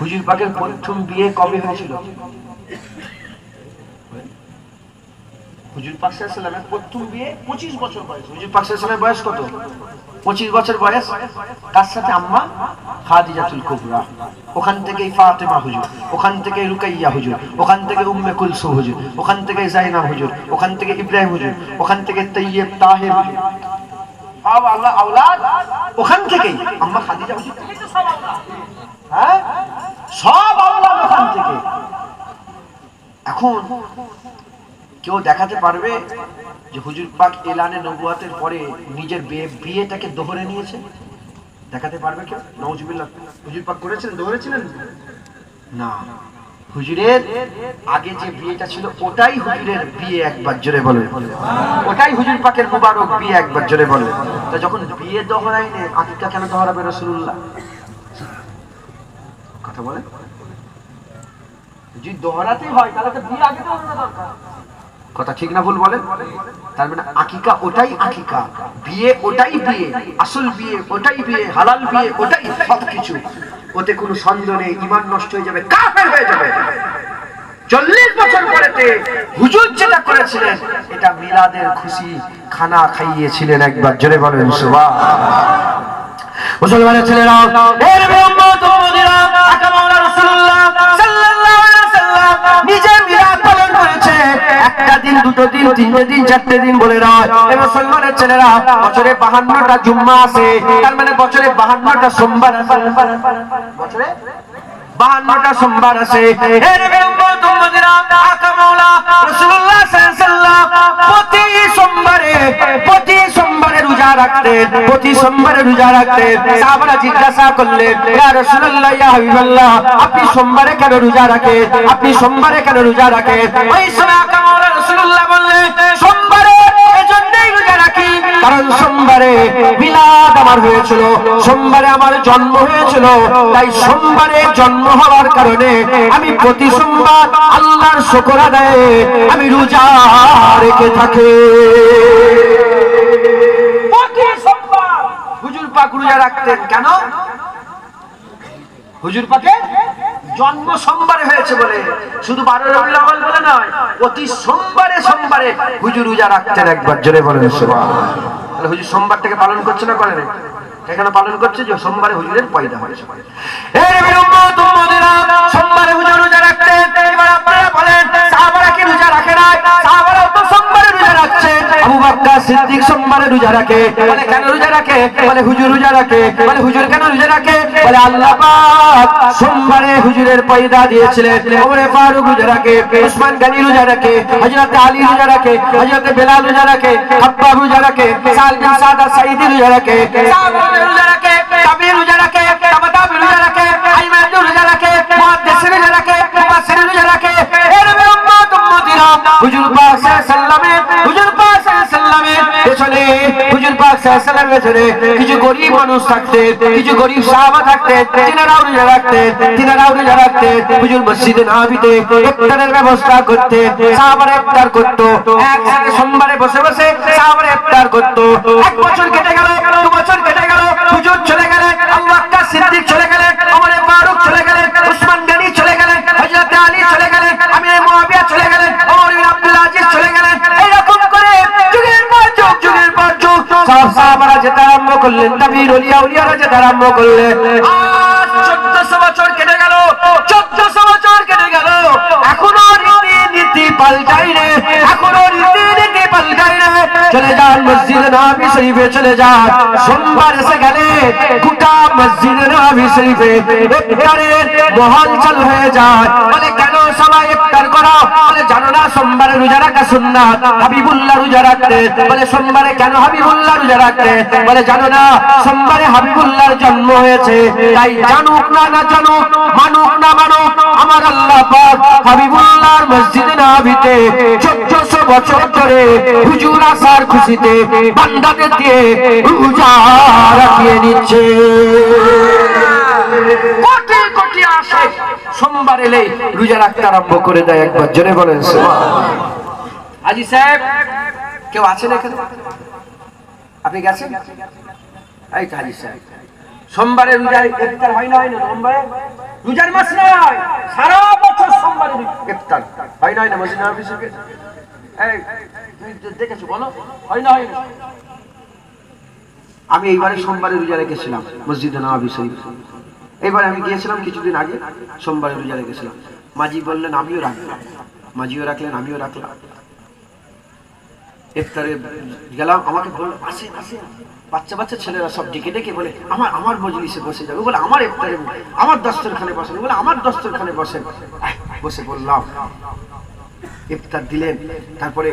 হুজুর পাকের প্রথম বিয়ে কবে হয়েছিল? হুজুর পাক সাল্লাল্লাহু আলাইহি ওয়াসাল্লামের প্রথম বিয়ে 25 বছর বয়স। হুজুর পাক সাল্লাল্লাহু আলাইহি ওয়াসাল্লামের বয়স কত? 25 বছর বয়স। কার সাথে? আম্মা খাদিজাতুল কুবরা। ওখান থেকেই ফাতেমা হুজুর, ওখান থেকে রুকাইয়া হুজুর, ওখান থেকে উম্মে কুলসুম হুজুর, ওখান থেকে জাইনাব হুজুর, ওখান থেকে ইব্রাহিম হুজুর, ওখান থেকে তাইয়্যিব তাহের হুজুর। সব আল্লাহ আওলাদ ওখান থেকেই। আম্মা খাদিজা হুজুর থেকেই তো সব আওলাদ। হ্যাঁ সব আওলাদ ওখান থেকে। এখন কেউ দেখাতে পারবে যে হুজুর পাক এলানে নবুয়াতের পরে নিজের বিয়েটাকে দোহরে নিয়েছে? দেখাতে পারবে কেউ? নাউজুবিল্লাহ। হুজুর পাক করেছিলেন, দোহরেছিলেন না। হুজুরের আগে যে বিয়েটা ছিল ওটাই হুজুরের বিয়ে, একবার জোরে বলেন। ওটাই হুজুর পাকের মুবারক বিয়ে, একবার জোরে বলেন। তো যখন বিয়ে দোহরাইনে আকিকা কেন দোহরাবে রাসূলুল্লাহ? কথা বলেন। যদি দোহরাতেই হয় তাহলে তো বিয়ে আগে দোহরানো দরকার। কথা ঠিক না ভুল বলেন? তার মানে আকিকা ওটাই আকিকা, বিয়ে ওটাই বিয়ে, আসল বিয়ে ওটাই বিয়ে, হালাল বিয়ে ওটাই সবকিছু। ওতে কোনো সন্দেহ নেই, ঈমান নষ্ট হয়ে যাবে, কাফের হয়ে যাবে। 40 বছর পরেতে হুজুর যেটা করেছিলেন এটা মিলাদের খুশি খানা খাইয়েছিলেন, একবার জোরে বলেন সুবহানাল্লাহ। মুসলমানের ছেলেরা, এর উম্মত উম্মতিরা, আকা মাওলানা রাসূলুল্লাহ সাল্লাল্লাহু আলাইহি ওয়াসাল্লাম নিজে মিলাদ পালন করেছে। একটা দিন, দুটো দিন, তিনটে দিন, চারটে দিন বলে নয়। এই মুসলমানের ছেলেরা, বছরে 52টা জুম্মা আছে, তার মানে বছরে 52টা সোমবার আছে, বছরে 52টা সোমবার আছে। এর উম্মত উম্মতিরা, আকা মাওলানা রাসূলুল্লাহ সাল্লাল্লাহু আলাইহি ওয়াসাল্লাম প্রতি সোমবারে রোজা রাখতেন, প্রতি সোমবারে রোজা রাখতেন। সাহাবারা জিজ্ঞাসা করলেন, ইয়া রাসূলুল্লাহ, ইয়া হাবিবাল্লাহ, আপনি সোমবারে কেন রোজা রাখেন? আপনি সোমবারে কেন রোজা রাখেন? ওই সময় আকা মাওলানা রাসূলুল্লাহ বললেন, সোমবারে এজন্যই রোজা রাখি কারণ সোমবারে মিলাদ আমার হয়েছিল, সোমবারে আমার জন্ম হয়েছিল। তাই সোমবারে জন্ম হওয়ার কারণে আমি প্রতি সোমবার আল্লাহর শুকর আদায়ে আমি রোজা রেখে থাকি। প্রতি সোমবার হুজুর পাক রোজা রাখতেন। কেন? হুজুর পাকের জন্ম সোমবারে হয়েছে বলে, শুধু 12 রবিউল আউয়াল বলে নয়, প্রতি সোমবারে সোমবারে হুজুর রোজা রাখতেন, একবার জোরে বলেন সুবহানাল্লাহ। তাহলে হুজুর সোমবারটাকে পালন করছে না করেন? এখানে পালন করছে যে সোমবারে হুজুরের পয়দা হয়েছে। এর উম্মত উম্মতিরা, সোমবারে হুজুর রোজা রাখতেন। এবার আপনারা বলেন সাহাবারা কি রোজা রাখে না? সাহাবারাও তো সোমবারে রোজা রাখছে। আবু বকর সিদ্দিক সোমবারে রোজা রাখে। বলে কেন রোজা রাখে? বলে হুজুর রোজা রাখে। বলে হুজুর কেন রোজা রাখে? বলে আল্লাহ পাক সোমবারে হুজুরের পয়দা দিয়েছিলেন। ওমরে ফারুক রোজা রাখে, উসমান গনি রোজা রাখে, হযরত আলী রোজা রাখে, হযরত বেলাল রোজা রাখে, খাব্বাব রোজা রাখে, সাল বিন সাদ সাঈদী রোজা রাখে, সাহাবা রোজা রাখে, তাবিঈন রোজা রাখে, তাবাতাবি রোজা রাখে, আইম্মাত রোজা রাখে, মুহাদ্দিসিন রোজা রাখে, মুফাসসির রোজা রাখে। এর উম্মত উম্মতিরা হুজুর পাক সাল্লাল্লাহু আলাইহি সাল্লামের হুজুর পাক সাল্লাল্লাহু আলাইহি সাল্লামের পেছনে, হুজুর পাক সাল্লাল্লাহু আলাইহি সাল্লামের পেছনে কিছু গরীব মানুষ থাকতেন, কিছু গরীব সাহাবা থাকতেন, তিনারাও রোজা রাখতেন। হুজুর মসজিদে নববীতে ইফতারের ব্যবস্থা করতেন, সাহাবারা ইফতার করত, একসাথে সোমবারে বসে বসে সাহাবারা ইফতার করত। এক বছর কেটে গেল, 2 বছর কেটে গেল, হুজুর চলে গেলেন, আবু বকর সিদ্দিক চলে গেলেন, ওমর ফারুক চলে গেলেন, উসমান গনি চলে গেলেন, হযরত আলী চলে গেলেন, আমির মুয়াবিয়া চলে গেলেন, ওমর বিন আব্দুল আজিজ চলে গেলেন। এরকম করে যুগের পর যুগ সব সাহাবারা যেতে আরম্ভ করলেন, তাবিঈন উলিয়ারা যেতে আরম্ভ করলেন। আজ 1400 বছর কেটে গেল, 1400 বছর কেটে গেল, এখনো রীতি পাল্টাই রে, এখনো রীতি পাল্টাই রে। চলে যান মসজিদ নববী শরীফে, চলে যান, সোমবার এসে গেলে গোটা মসজিদ নববী শরীফে ইফতারের মহল চালু হয়ে যায়। বলে কেন সবাই ইফতার করো? বলে জানো না সোমবারে রোজা রাখা সুন্নাত, হাবিবুল্লাহ রোজা রাখতেন। বলে সোমবারে কেন হাবিবুল্লাহ রোজা রাখতেন? বলে জানো না সোমবারে হাবিবুল্লাহর জন্ম হয়েছে, তাই জানুক না জানুক, মানুক না মানুক, আমার আল্লাহ পাক হাবিবুল্লাহর মসজিদে নববীতে 1400 বছর ধরে হুজুর আসার খুশিতে বান্দাদের দিয়ে রোজা রাখিয়ে নিচ্ছে। কোটি কোটি আসে সোমবার এলে রোজা রাখতে আরম্ভ করে দেয়। একবার জোরে বলেন সুবহানাল্লাহ। হাজী সাহেব কেউ আছেন এখানে? আপনি গেছেন? এই হাজী সাহেব সোমবারে রোজার ইফতার হয় না? হয় না? সোমবারে রোজার মাস নয়, সারা বছর সোমবারে ইফতার হয় না? মসজিদ নববী থেকে এই তুমি দেখেছো? বলো হয় না? হয় না? আমি এইবারে সোমবারে রোজা রেখেছিলাম মসজিদে নববী শরীফ। এইবার আমি গিয়েছিলাম কিছুদিন আগে, সোমবারে রোজা রেখেছিলাম। মাঝি বললেন আমিও রাখলাম, মাঝিও রাখলেন, আমিও রাখলাম। ইফতারে গেলাম, আমাকে বলল আসে আসে, বাচ্চা ছেলেরা সব ডেকে ডেকে বলে আমার মজলিসে বসে যাবে, বলে আমার ইফতারে আমার দস্তরখানে বসেন, বলে আমার দস্তরখানে বসেন। বসে বললাম, ইফতার দিলেন, তারপরে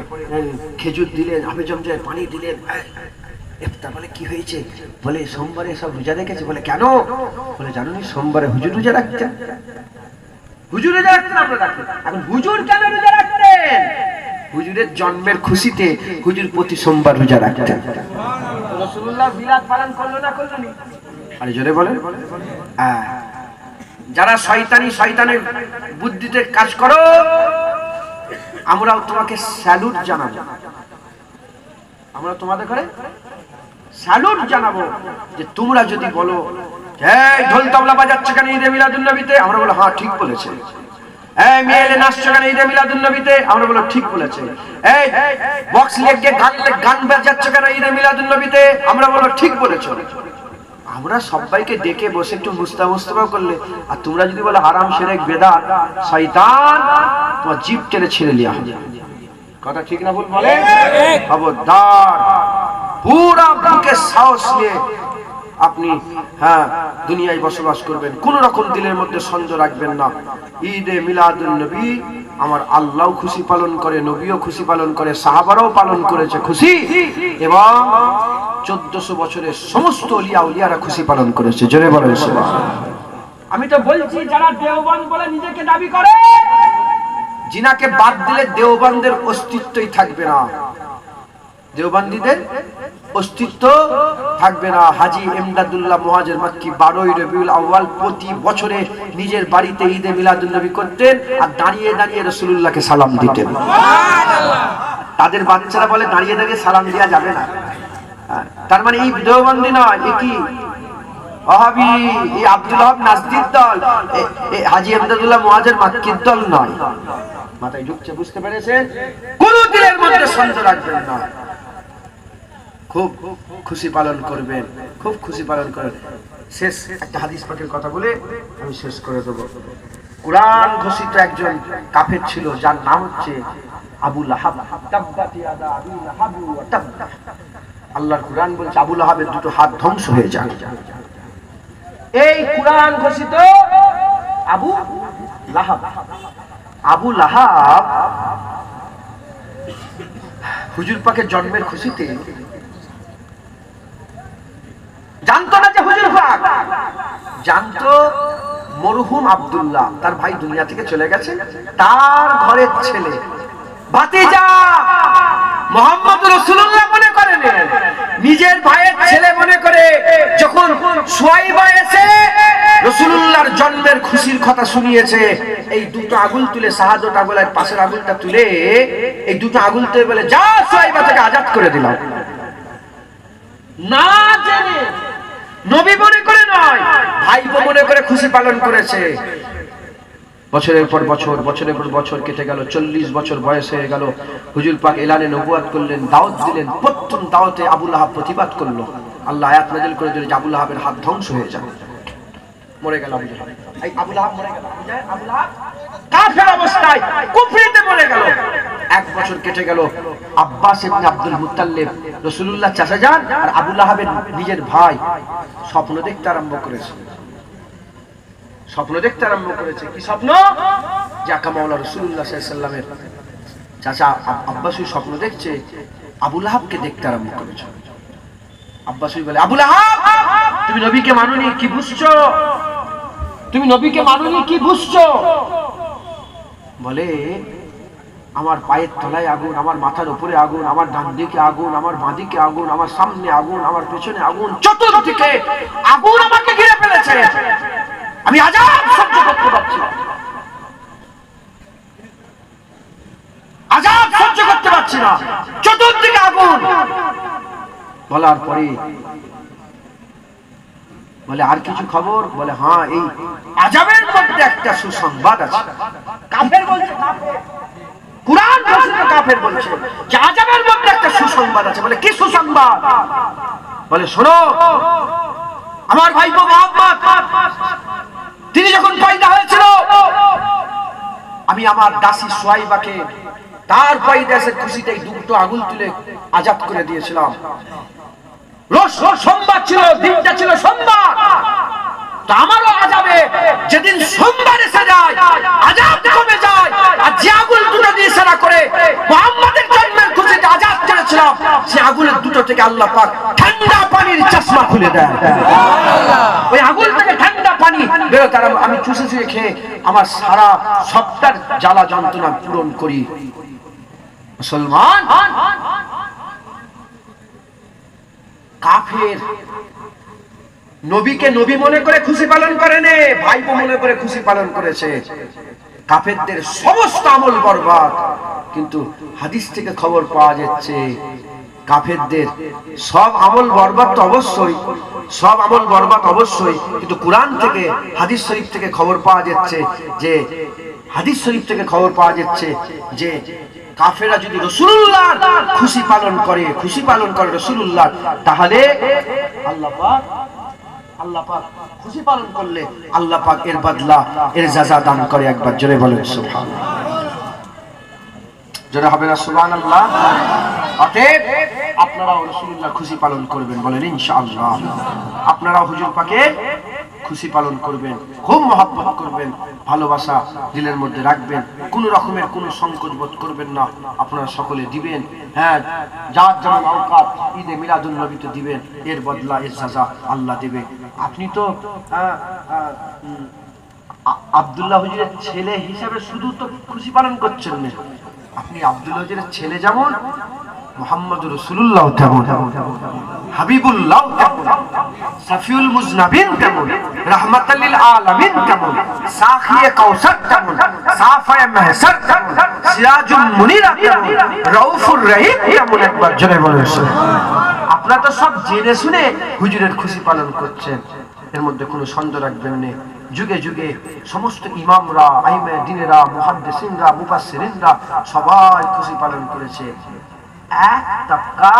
খেজুর দিলেন, আবে জমজমায় পানি দিলেন। ইফতার বলে কি হয়েছে? বলে সোমবারে সব রোজা রেখেছে। বলে কেন? বলে জানো নি সোমবারে হুজুর রোজা রাখতেন, হুজুর রোজা রাখতেন, আমরা রাখতেন। এখন হুজুর কেন রোজা রাখতেন? হুজুরের জন্মের খুশিতে হুজুর প্রতি সোমবার রোজা রাখতেন। রাসূলুল্লাহ মিলাদ পালন করলো না করলো না? আরে জোরে বলেন। যারা শয়তানের বুদ্ধিতে কাজ করো, আমরাও তোমাকে স্যালুট জানাবো, আমরা তোমাদের ঘরে স্যালুট জানাবো যে তোমরা যদি বলো এই ঢোল তবলা বাজাচ্ছে কেন ঈদে মিলাদুন নবীতে, আমরা বলো হ্যাঁ ঠিক বলেছে। এই মেয়েলে নাচছে কেন ঈদে মিলাদুন নবীতে, আমরা বলো ঠিক বলেছে। এই বক্স লেগে গান বাজাচ্ছে কেন ঈদে মিলাদুন নবীতে, আমরা বলো ঠিক বলেছো। আমরা সবাইকে ডেকে বসে একটু মুস্তাফা করলে, আর তোমরা যদি বলো হারাম শিরক বেদাত শয়তান, তোমার জিভ টেনে ছিঁড়ে লিয়া হবে। কথা ঠিক না ভুল বলে? খবরদার, পুরা বুকে সাহস নিয়ে আপনি দুনিয়ায় বসবাস করবেন, কোন রকম দিলের মধ্যে সন্দেহ রাখবেন না। ঈদে মিলাদুন নবী আমার আল্লাহ খুশি পালন করে, নবীও খুশি পালন করে, সাহাবারাও পালন করেছে খুশি, এবং 1400 বছরের সমস্ত উলিয়ারা খুশি পালন করেছে। জোরে বলেন সুবহানাল্লাহ। আমি তো বলছি যারা দেওবন্দ বলে নিজেকে দাবি করে, জিনাকে বাদ দিলে দেওবন্দের অস্তিত্বই থাকবে না, দেওবন্দীদের অস্তিত্ব থাকবে না। হাজী ইমদাদুল্লাহ মুহাজির মাক্কি 12ই রবিউল আউয়াল প্রতি বছরে নিজের বাড়িতে ঈদে মিলাদুন নবী করতেন, আর দাঁড়িয়ে দাঁড়িয়ে রাসূলুল্লাহকে সালাম দিতেন। সুবহানাল্লাহ। তাদের বাচ্চারা বলে দাঁড়িয়ে দাঁড়িয়ে সালাম দেওয়া যাবে না, তার মানে এই দেওবন্দি নয়, এ কি ওয়াহাবি, এই আব্দুল ওয়াহাব নাজদীর দল, হাজী ইমদাদুল্লাহ মুহাজির মাক্কির দল নয়। মাথায় ঢুকছে? বুঝতে পেরেছেন? কোন দিনের মধ্যে সন্দেহ রাখবেন না, খুব খুশি পালন করবেন, খুব খুশি পালন করবেন। শেষ একটা হাদিস পাকের কথা বলে আমি শেষ করে দেব। কুরআন ঘোষিত একজন কাফের ছিল, যার নাম হচ্ছে আবু লাহাব, তাব্বাত ইয়াদা আবি লাহাব ওয়া তাব। আল্লাহর কুরআন বলছে আবু লাহাবের দুটো হাত ধ্বংস হয়ে যাক। এই কুরআন ঘোষিত আবু লাহাব। আবু লাহাব হুজুর পাকের জন্মের খুশিতে জানতো না যে হুজুর পাক, জানতো মরহুম আব্দুল্লাহ তার ভাই দুনিয়া থেকে চলে গেছে, তার ঘরের ছেলে ভাতিজা মুহাম্মদ রাসূলুল্লাহ মনে করেন, নিজের ভাইয়ের ছেলে মনে করে যখন সুয়াইবা এসে রাসূলুল্লাহর জন্মের খুশির কথা শুনিয়েছে, এই দুটো আগুন তুলে শাহাদাত আগুলের পাশের আগুনটা তুলে এই দুটো আগুন তুলে বলে যা সুয়াইবা থেকে আজাদ করে দিলাম। না জেনে নবী মনে করে নয়, ভাইপো মনে করে খুশি পালন করেছে। বছরের পর বছর, বছরের পর বছর কেটে গেল, 40 বছর বয়স হয়ে গেল। হুজুর পাক এলানে নবুয়াত করলেন, দাওয়াত দিলেন। প্রথম দাওয়াতে আবু লাহাব প্রতিবাদ করলো। আল্লাহ আয়াত নাযিল করে দিলেন আবু লাহাবের হাত ধ্বংস হয়ে যাবে। মরে গেল আবু লাহাব। এই আবু লাহাব মরে গেল, আবু লাহাব কাফের অবস্থায় কুফরিতে মরে গেল। 1 বছর কেটে গেল। আব্বাস ইবনে আব্দুল মুত্তালিব রাসূলুল্লাহ চাচা যান আর আবু লাহাবের নিজের ভাই স্বপ্ন দেখতে আরম্ভ করেছে। স্বপ্ন দেখতে আরম্ভ করেছে। কি স্বপ্ন? যে আকা মাওলা রাসূলুল্লাহ সাল্লাল্লাহু আলাইহি ওয়াসাল্লামের চাচা আব্বাসুই স্বপ্ন দেখছে আবু লাহাবকে দেখতে আরম্ভ করেছে। আব্বাসুই বলে, আবু লাহাব তুমি নবীকে মানোনি, কি বুঝছো? তুমি নবীকে মানোনি, কি বুঝছো? বলে আমার পায়ের তলায় আগুন, আমার মাথার উপরে আগুন, আমার ডান দিকে আগুন, আমার বাঁ দিকে আগুন, আমার সামনে আগুন, আমার পেছনে আগুন, চতুর্দিকে আগুন আমাকে ঘিরে ফেলেছে। আমি আযাব সহ্য করতে পারছি না, আযাব সহ্য করতে পারছি না, চতুর্দিকে আগুন। বলার পরে বলে আর কিছু খবর? বলে হ্যাঁ, এই আযাবের মধ্যে একটা সুসংবাদ আছে। কাফের বলছে, কুরআন বলছে, কাফের বলছে যে আযাবের মধ্যে একটা সুসংবাদ আছে। বলে কি সুসংবাদ? বলে শোনো, আমার ভাইপো মুহাম্মদ তিনি যখন পয়দা হয়েছিল, আমি আমার দাসী সুয়াইবাকে তার পয়দাসের খুশিতে দুটো আগুন তুলে আজাদ করে দিয়েছিলাম। রোজ সোমবার ছিল, দিনটা ছিল সোমবার। তো আমারও আযাবে যেদিন সোমবার এসে যায় আযাব কমে যায়। আর যে আগুন দুটো দিয়ে সারা করে মুহাম্মাদের জন্মের খুশিতে আজাদ করেছিলাম, সেই আগুনের দুটো থেকে আল্লাহ পাক ঠান্ডা পানির চশমা খুলে দেয়। ওই আগুন থেকে ঠান্ডা পানি বেরোতে আমি চুষে চুষে খেয়ে আমার সারা সপ্তাহের জ্বালা যন্ত্রণা পূরণ করি। মুসলমান কাফের নবীকে নবী মনে করে খুশি পালন করেনি, ভাইপো মনে করে খুশি পালন করেছে। কাফেরদের সমস্ত আমল বরবাদ। কিন্তু হাদিস থেকে খবর পাওয়া যাচ্ছে কাফেরদের সব আমল বরবাদ তো অবশ্যই, সব আমল বরবাদ অবশ্যই, কিন্তু কুরআন থেকে হাদিস শরীফ থেকে খবর পাওয়া যাচ্ছে যে হাদিস শরীফ থেকে খবর পাওয়া যাচ্ছে যে কাফেররা যদি রাসূলুল্লাহর খুশি পালন করে রাসূলুল্লাহ, তাহলে আল্লাহ পাক খুশি পালন করলে আল্লাহ পাক এর বদলা, এর জাযা দান করে। একবার জোরে বলেন সুবহানাল্লাহ। জোরে হবে না সুবহানাল্লাহ? অতএব আপনারাও রাসূলুল্লাহর খুশি পালন করবেন, বলেন ইনশাআল্লাহ। আপনারাও হুজুর পাকের খুশি পালন করবেন, খুব মহব্বত করবেন, ভালোবাসা দিলের মধ্যে রাখবেন, কোন রকমের কোন সংকোচ বোধ করবেন না। আপনারা সকলে দিবেন, হ্যাঁ, যার যেমন আওকাত ঈদে মিলাদুন নবীতে দিবেন, এর বদলা, এর সাজা আল্লাহ দেবে। আপনি তো আব্দুল্লাহ হুজুরের ছেলে হিসাবে শুধু তো খুশি পালন করছেন না, আপনি আব্দুল্লাহ হুজুরের ছেলে যেমন, মুহাম্মদুর রাসূলুল্লাহ তেমন, হাবিবুল্লাহ তেমন, সাফিউল মুজনাবিন তেমন, রাহমাতাল লিল আলামিন তেমন, সাখিয়ে কাউসার তেমন, সাফায়ে মাহসার তেমন, সিরাজুল মুনিরা তেমন, রাউফুর রহিম তেমন। একবার জোরে বলেন সুবহানাল্লাহ। আপনারা তো সব জেনে শুনে হুজুরের খুশি পালন করছেন, এর মধ্যে কোনো সন্দেহ রাখবেন না। যুগে যুগে সমস্ত ইমামরা, আইমে দ্বীনেরা, মুহাদ্দিসিনরা, মুফাসসিরিনরা সবাই খুশি পালন করেছে। এক তবকা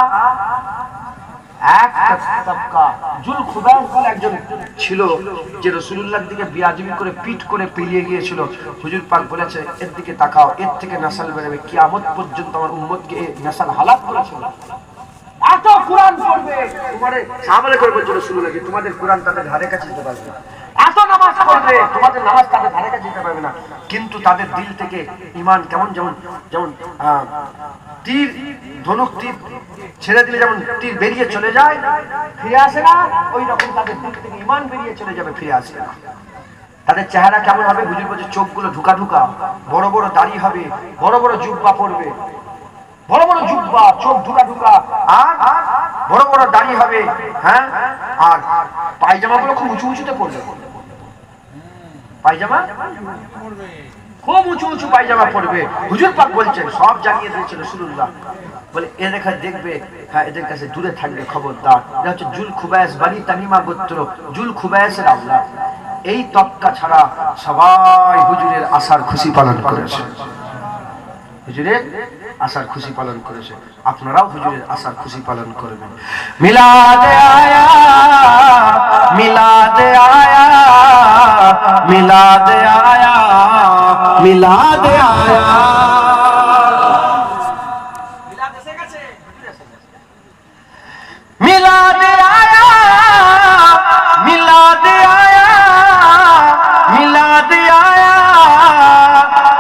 একটা তবকা জুল খুবাইস বলে একজন ছিল যে রাসূলুল্লাহর দিকে বিয়াদবি করে পিট করে পেরিয়ে গিয়েছিল। হুজুর পাক বলেছে এর দিকে তাকাও, এর থেকে নসল বেরোবে, কিয়ামত পর্যন্ত আমার উম্মতকে এই নসল হালাক করেছিল। এত কোরআন পড়বে, তোমাদের সাহাবায়ে করে বলছিল রাসূলুল্লাহ যে তোমাদের কোরআন তাদের ধারে কাছে যেতে পারবে না, এত নামাজ পড়বে তোমাদের নামাজ তাদের ধারে কাছে যেতে পারবে না। কিন্তু তাদের দিল থেকে ঈমান কেমন, যেমন যেমন তীর, ধনুক তীর ছেড়ে দিলে যেমন তীর বেরিয়ে চলে যায় ফিরে আসে না, ওই রকম তাদের দিল থেকে ঈমান বেরিয়ে চলে যাবে, ফিরে আসে না। তাদের চেহারা কেমন হবে? হুজুর বলছে চোখগুলো ঢুকা ঢুকা, বড় বড় দাড়ি হবে, বড় বড় জুব্বা পরবে, বড় বড় জুব্বা, চোখ ঢুকা ঢুকা, আর বড় বড় দাড়ি হবে, হ্যাঁ, আর পায়জামা গুলো খুব উঁচু উঁচুতে পড়বে, পায়জামা খুব উঁচু উঁচু পায়জামা পড়বে। হুজুর পাক বলছেন সব জানিয়ে দিয়েছে রাসূলুল্লাহ, বলে এদের কাছে দেখবে, হ্যাঁ এদের কাছে দূরে থাকবে, খবরদার। এটা হচ্ছে জুল খুবাইস, বানি তামিমা গোত্র, জুল খুবাইসের আওলাদ। এই তবকা ছাড়া সবাই হুজুরের আশার খুশি পালন করেছে, হুজুরের আশার খুশি পালন করেছে। আপনারাও হুজুরের আশার খুশি পালন করবেন। মিলাদ আয়া, মিলাদ আয়া, মিলাদ আয়া, মিলাদ আয়া, মিলাদ এসে গেছে, মিলাদ আয়া, মিলাদ আয়া, মিলাদ আয়া,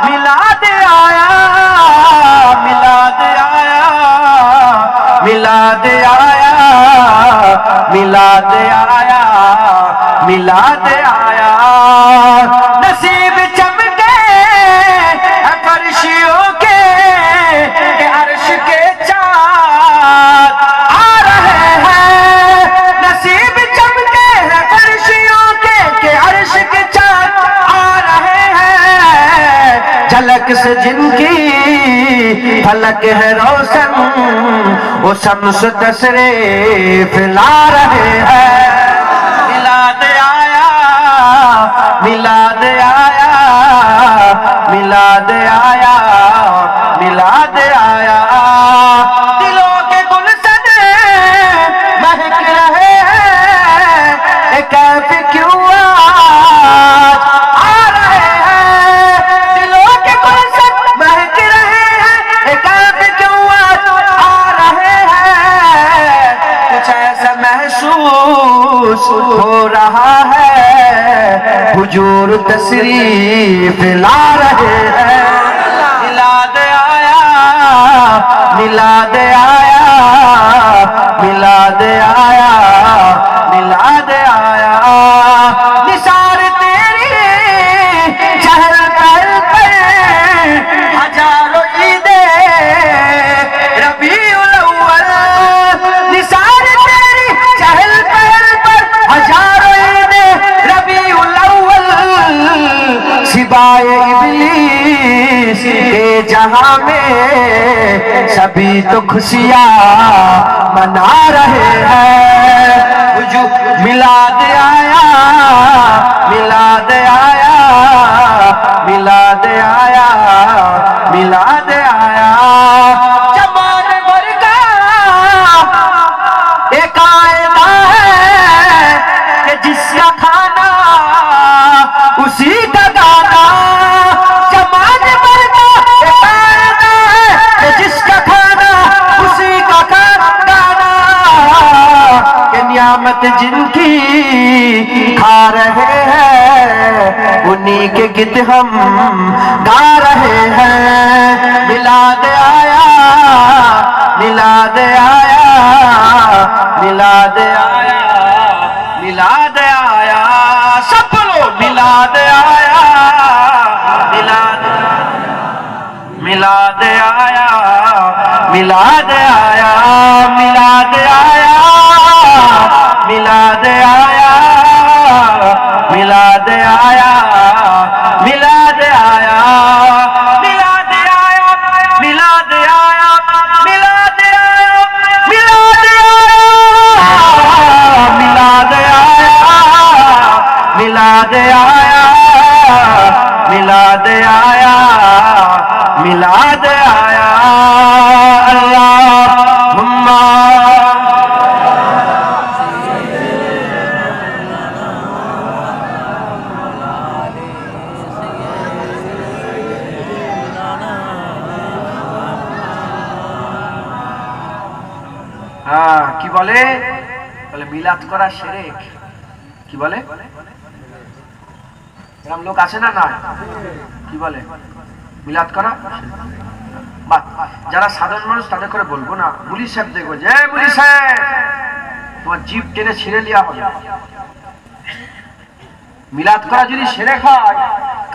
মিলাদ আয়া, মিলাদ আয়া, মিলাদ আয়া, মিলাদ आया, मिलाद आया, नसीब चमके फर्शियों के अर्श के चाँद आ रहे हैं, नसीब चमके फर्शियों के अर्श के चाँद आ रहे हैं, झलक से जिनकी फलक है रोशन, वो शम्स तशरीफ ला रहे हैं। मिलाद आया, मिलाद आया, मिलाद आया, मिलाद आया, दिलों के गुलशन महक रहे हैं, कैफ क्यों आज आ रहे हैं, दिलों के गुलशन महक रहे हैं, कैफ क्यों आज आ रहे हैं, कुछ ऐसा महसूस हो रहा है, हुजूर तशरीफ ला रहे हैं। मिलाद आया, मिलाद आया, मिलाद आया, मिलाद आया, निसार तेरी चहल पहल पर हजारों ईदें रबीउल अव्वल, निसार तेरी चहल पहल पर हजारों ईदें रबीउल अव्वल, सिवाय इब्लीस के जहां में सभी तो खुशियां मना रहे हैं। मिलाद आया, मिलाद आया, मिलाद आया, मिलाद आया, जमान भर का एक कायदा है कि जिसका खाना उसी का गाना, जमान भर का एक कायदा है कि जिसका खाना उसी का गाना, कि नियामत जिनकी खा रहे हैं उन्हीं के गीत हम गा रहे हैं। मिलाद आया, मिलाद आया, मिलाद आया, मिलाद आया, सब बोलो मिलाद आया, मिलाद, मिलाद आया, मिलाद आया, मिलाद आया, मिलाद आया, मिलाद आया, मिलाद आया, मिलाद आया, मिलाद आया, मिलाद आया, मिलाद आया, मिलाद आया, मिलाद आया, मिलाद आया, अल्लाहुम्मा হ্যাঁ, কি বলে? বলে মিলাদ করা শিরক। কি বলে? এরকম লোক আছে না? না, কি বলে? মিলাদ করা। যারা সাধারণ মানুষ তাদের করে বলবো না, মুলি সাহেব দেখবো যে মুলি সাহেব তোমার জিভ টেনে ছিঁড়ে লিয়া হবে। মিলাদ করা যদি শিরক হয়,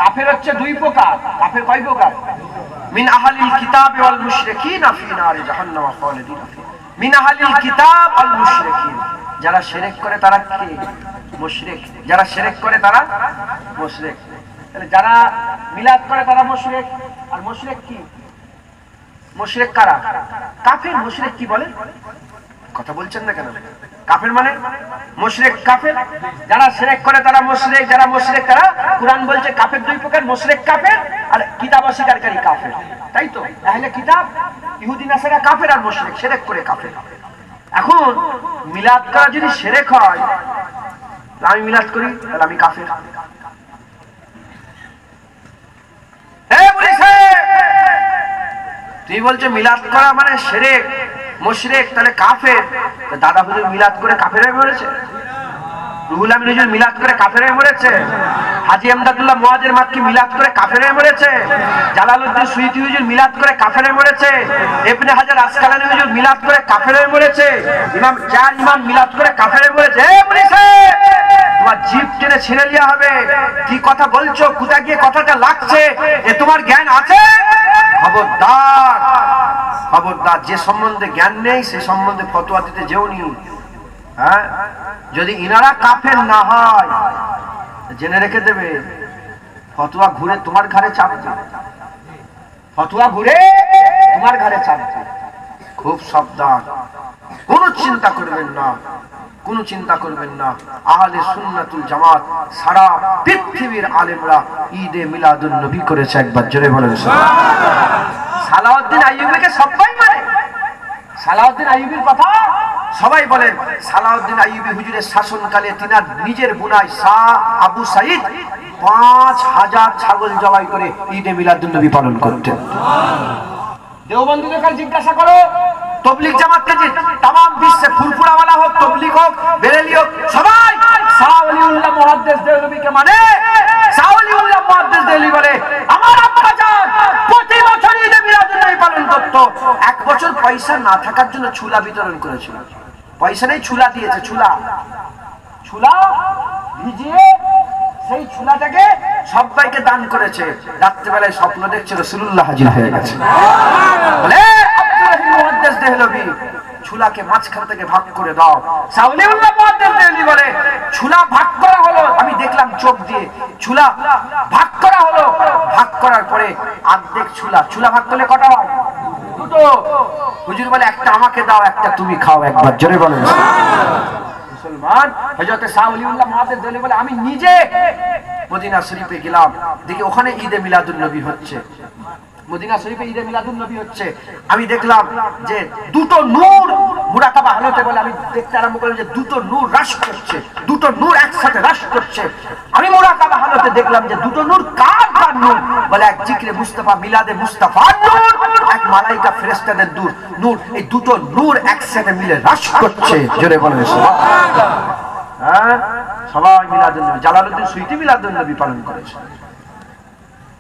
কাফের হচ্ছে দুই প্রকার। কাফের কয় প্রকার? মিন আহলিল কিতাব ওয়াল মুশরিকিন ফি নারি জাহান্নাম খালিদিন ফিহা। মিন আহলিল কিতাব ওয়াল মুশরিকিন, যারা শিরক করে তারা কি? মুশরিক। যারা শিরক করে তারা মুশরিক। তাহলে যারা মিলাদ করে তারা মুশরিক। আর মুশরিক কি? মুশরিক কারা? কাফের। মুশরিক কি বলে? কথা বলছেন না কেন? কাফের মানে মুশরিক কাফের। যারা শিরক করে তারা মুশরিক, যারা মুশরিক তারা, কুরআন বলছে কাফের দুই প্রকার, মুশরিক কাফের আর কিতাব অস্বীকারী কাফের। তাই তো? আহলে কিতাব ইহুদি নাসারা কাফের, আর মুশরিক শিরক করে কাফের। এখন মিলাদ করা যদি শিরক হয়, আমি মিলাদ করি তাহলে আমি কাফের। তুই বলছো মিলাদ করা মানে শিরক, মুশরিক, তাহলে কাফের। দাদা হুজুর মিলাদ করে কাফের হয়ে মরেছে? রুহুল আমিন হুজুর মিলাদ করে কাফের হয়ে মরেছে? হাজী আমদাদুল্লাহ মুয়াজ্জের মাক্কি মিলাদ করে কাফের হয়ে মরেছে? জালালউদ্দিন সুয়ুতী হুজুর মিলাদ করে কাফের হয়ে মরেছে? ইবনে হাজার আসকালানী হুজুর মিলাদ করে কাফের হয়ে মরেছে? ইমাম মিলাদ করে কাফের হয়ে মরেছে? তোমার জিভ টেনে ছিঁড়ে লিয়া হবে। কি কথা বলছো? কোথা গিয়ে কথাটা লাগছে? এ তোমার জ্ঞান আছে? খবরদার, খবরদার। যে সম্বন্ধে জ্ঞান নেই সে সম্বন্ধে ফতোয়া দিতে যেওনি। হ্যাঁ, যদি ইনারা কাফের না হয় জেনে রেখে দেবে, ফতোয়া ঘুরে তোমার ঘাড়ে চাপবে। ফতোয়া ঘুরে তোমার ঘাড়ে চাপবে। খুব সাবধান, কোনো চিন্তা করবেন না, কোনো চিন্তা করবেন না। আহলে সুন্নাতুল জামাত সারা পৃথিবীর আলেমরা ঈদে মিলাদুন নবী করেছে। একবার জোরে বলেন সালাউদ্দিন আইয়ুবীকে সবাই মানে। সালাউদ্দিন আইয়ুবীর কথা সবাই বলেন। সালাউদ্দিন আইয়ুবী হুজুরের শাসনকালে তিনার নিজের বুনাই শাহ আবু সাইদ 5000 ছাগল জবাই করে ঈদে মিলাদুন নবী পালন করতেন। দেওবন্দীদের কাছে জিজ্ঞাসা করো, তবলিগ জামাতকে, যে তাম বিশ্বে ফুরফুরাওয়ালা হোক, তবলিগ হোক, বেরেলি হোক, সবাই শাহ ওলিউল্লাহ মুহাদ্দিস দেওবন্দীকে মানে। শাহ ওলিউল্লাহ মুহাদ্দিস দেওবন্দি বলে আমার আব্বা জান প্রতি বছর ঈদে মিলাদুন নবী পালন করত। এক বছর পয়সা না থাকার জন্য ছুলা বিতরণ করেছিল। পয়সা নেই, ছুলা দিয়েছে। ছুলা ছুলা ভিজিয়ে সেই ছুলাটাকে সবাইকে দান করেছে। রাত্রিবেলায় স্বপ্ন দেখছে রাসূলুল্লাহ হাজির হয়ে গেছে। বলে আব্দুর রহিম মুহাদ্দিস দেহলভী ছুলাকে মাঝখান থেকে ভাগ করে দাও। সাউলিউল্লাহ মুহাদ্দিস দেহলভী বলে ছুলা ভাগ করা হলো, আমি দেখলাম চোখ দিয়ে। ছুলা ভাগ করা হলো, ভাগ করার পরে অর্ধেক ছুলা, ছুলা ভাগ করলে কটা হয়? দুটো। হুজুর বলে একটা আমাকে দাও, একটা তুমি খাও। একবার জোরে বলেন মুসলমান। হযরত শাহ ওলিউল্লাহ মুহাদ্দিস দেহলভী বলে আমি নিজে মদিনা শরীফে গেলাম, দেখি ওখানে ঈদে মিলাদুন নবী হচ্ছে। মদিনা শরীফে ঈদে মিলাদুন নবী হচ্ছে। আমি দেখলাম যে দুটো নূর মুরাকাবা হালতে, বলে আমি দেখতে আরম্ভ করলাম যে দুটো নূর রাশ করছে, দুটো নূর একসাথে রাশ করছে। আমি মুরাকাবা হালতে দেখলাম যে দুটো নূর কার কার নূর? বলে এক জিকরে মুস্তাফা মিলাদে মুস্তাফার নূর, এক মালাইকা ফেরেশতাদের নূর। এই দুটো নূর একসাথে মিলে রাশ করছে। জোরে বলেন সুবহানাল্লাহ। হ্যাঁ, সবাই মিলাদুন নবী, জালালউদ্দিন সুয়ুতী মিলাদুন নবী পালন করেছে।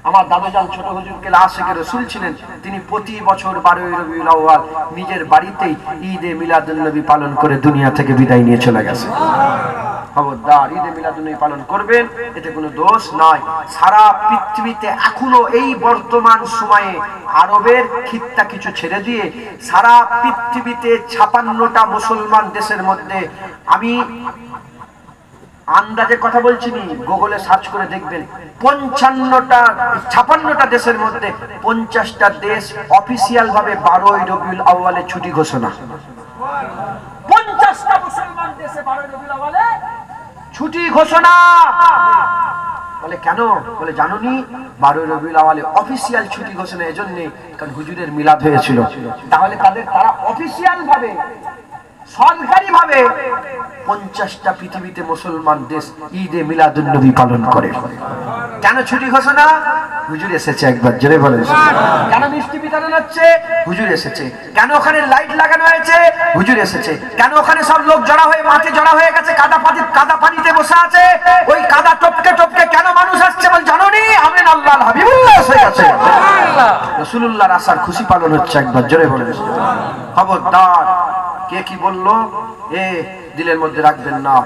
আমার দাদুজান ছোট হুজুরকে আশিকে রাসূল ছিলেন, তিনি প্রতি বছর 12 রবিউল আউয়াল নিজের বাড়িতেই ঈদে মিলাদুন নবী পালন করে দুনিয়া থেকে বিদায় নিয়ে চলে গেছে। খবরদার, ঈদে মিলাদুন নবী পালন করবেন, এতে কোনো দোষ নাই। সারা পৃথিবীতে এখনো এই বর্তমান সময়ে আরবের খিত্তা কিছু ছেড়ে দিয়ে সারা পৃথিবীতে 56টা মুসলমান দেশের মধ্যে, আমি আন্দাজে কথা বলছি নি, গুগলে সার্চ করে দেখবেন, 56টা দেশের মধ্যে 50টা দেশ অফিসিয়াল ভাবে 12 রবিউল আউয়ালে ছুটি ঘোষণা। 50টা মুসলমান দেশে 12 রবিউল আউয়ালে ছুটি ঘোষণা। বলে কেন? বলে জানুনি 12 রবিউল আউয়ালে অফিসিয়াল ছুটি ঘোষণা এজন্য কারণ হুজুরের মিলাদ হয়েছিল। তাহলে তারা অফিসিয়াল ভাবে সরকারি ভাবে 50টা পৃথিবীতে মুসলমান দেশ ঈদে মিলাদুন নবী পালন করে। কেন ছুটি ঘোষণা? হুজুর এসেছে, একবার জোরে বলেন। কেন মিষ্টি বিতরণ হচ্ছে? হুজুর এসেছে। কেন ওখানে লাইট লাগানো হয়েছে? হুজুর এসেছে। কেন ওখানে সব লোক জড়া হয়ে মাঠে জড়া হয়ে গেছে, কাদা পানিতে বসে আছে, ওই কাদা টপকে টপকে কেন মানুষ আসছে বল জানো নি? আমিন আল্লাহ হাবিবুল্লাহ এসে গেছে, রাসূলুল্লাহর আসার খুশি পালন হচ্ছে, একবার জোরে বলেন। খবরদার, কে কি বললো এ দিলের মধ্যে রাখবেন না।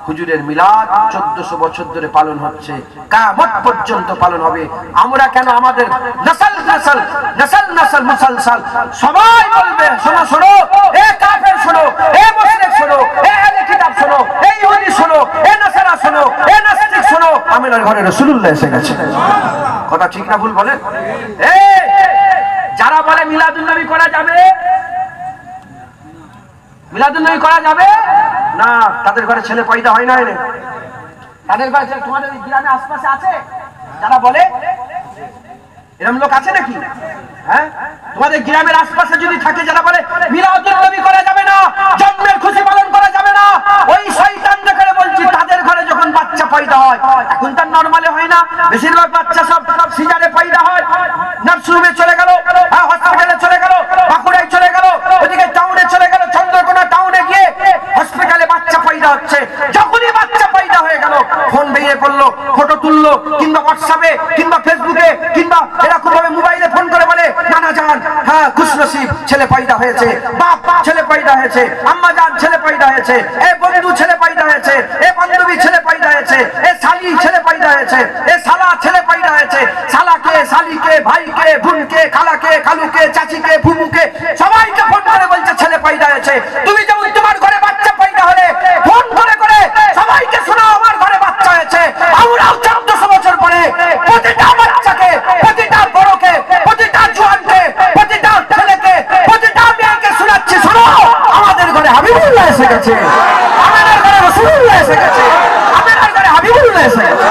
হুজুরের মিলাদ 1400 বছর ধরে পালন হচ্ছে, কিয়ামত পর্যন্ত পালন হবে। আমরা কেন আমাদের নসল মুসলসল সবাই বলবে শোনো শোনো, এ কাফের শোনো, এ মুশরিক শোনো, এ আহলে কিতাব শোনো, এ ইহুদি শোনো, এ নাসারা শোনো, এ নাস্তিক শোনো, আমিনার ঘরে রাসূলুল্লাহ এসে গেছে। কথা ঠিক না ভুল বলেন? যারা বলে মিলাদুন নবী করা যাবে, মিলাদুন নবী করা যাবে না, তাদের ঘরে ছেলে পয়দা হয় না। তাদের ঘরে তোমাদের গ্রামে আশপাশে আছে যারা বলে? এরকম লোক আছে নাকি? হ্যাঁ, তোমাদের গ্রামের আশপাশে যদি থাকে যারা বলে মিলাদুন নবী করা যাবে না, জন্মের খুশি পালন করা যাবে না, ওই শয়তানদের করে বলছি, তাদের ঘরে যখন বাচ্চা পয়দা হয়, এখন তার নরমালে হয় না, বেশিরভাগ বাচ্চা সব সিজারে পয়দা হয়, নার্সিংহোমে চলে গেল, হসপিটালে চলে গেল, বাঁকুড়ায় চলে গেল, ওদিকে টাউনে চলে গেল, চন্দ্রকোনা টাউনে গিয়ে হসপিটালে বাচ্চা পয়দা হচ্ছে। যখনই বাচ্চা পয়দা হয়ে গেল, ফোন বেরিয়ে পড়লো, ফটো তুললো, কিংবা হোয়াটসঅ্যাপে কিংবা ফেসবুকে কিংবা এরকম ভাবে মোবাইলে ফোন করে বলে নানা জান, হ্যাঁ খুশনসিব ছেলে পয়দা হয়েছে, বাপ ছেলে পয়দা হয়েছে, আম্মা জান ছেলে পয়দা হয়েছে, এ বন্ধু ছেলে পয়দা হয়েছে, এ বান্ধবী ছেলে পয়দা হয়েছে, এ শালি ছেলে পয়দা হয়েছে, এ শালা ছেলে পয়দা হয়েছে। শালাকে, শালিকে, ভাইকে, বোনকে, খালাকে, খালুকে, চাচিকে, ফুফুকে সবাইকে ফোন করে বলছে ছেলে পয়দা হয়েছে। তুমি যেমন তোমার ঘরে বাচ্চা পয়দা হলে ফোন করে করে সবাইকে শোনাও আমার ঘরে বাচ্চা হয়েছে, আমরাও 1400 বছর পরে প্রতিটা বাচ্চাকে, প্রতিটা বড়কে, প্রতিটা জোয়ানকে, প্রতিটা ছেলেকে, প্রতিটা মেয়েকে শোনাচ্ছি, শোনো আমাদের ঘরে হাবিবুল্লাহ এসে গেছে, আমাদের ঘরে রাসূলুল্লাহ এসে গেছে, আমাদের ঘরে হাবিবুল্লাহ এসে গেছে।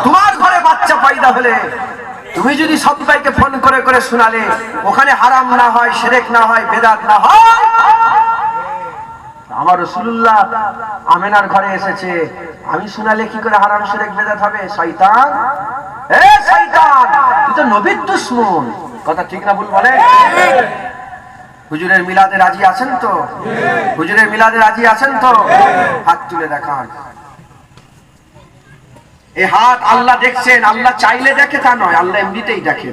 তোমার ঘরে বাচ্চা পয়দা হলে তুমি যদি সবাইকে ফোন করে করে শোনালে, ওখানে হারাম না হয়, শিরক না হয়, বেদাত না হয়, আমার রাসূলুল্লাহ আমিনার ঘরে এসেছে, আমি শোনালে কি করে হারাম শিরক বেদাত হবে? শয়তান, এ শয়তান, তুই তো নবীর দুশমন। কথা ঠিক না ভুল বলে? হুজুরের মিলাদে রাজি আছেন তো? হুজুরের মিলাদে রাজি আছেন তো? হাত তুলে দেখান। এই হাত আল্লাহ দেখছেন, আল্লাহ চাইলে দেখে তা নয়, আল্লাহ এমনিতেই দেখে।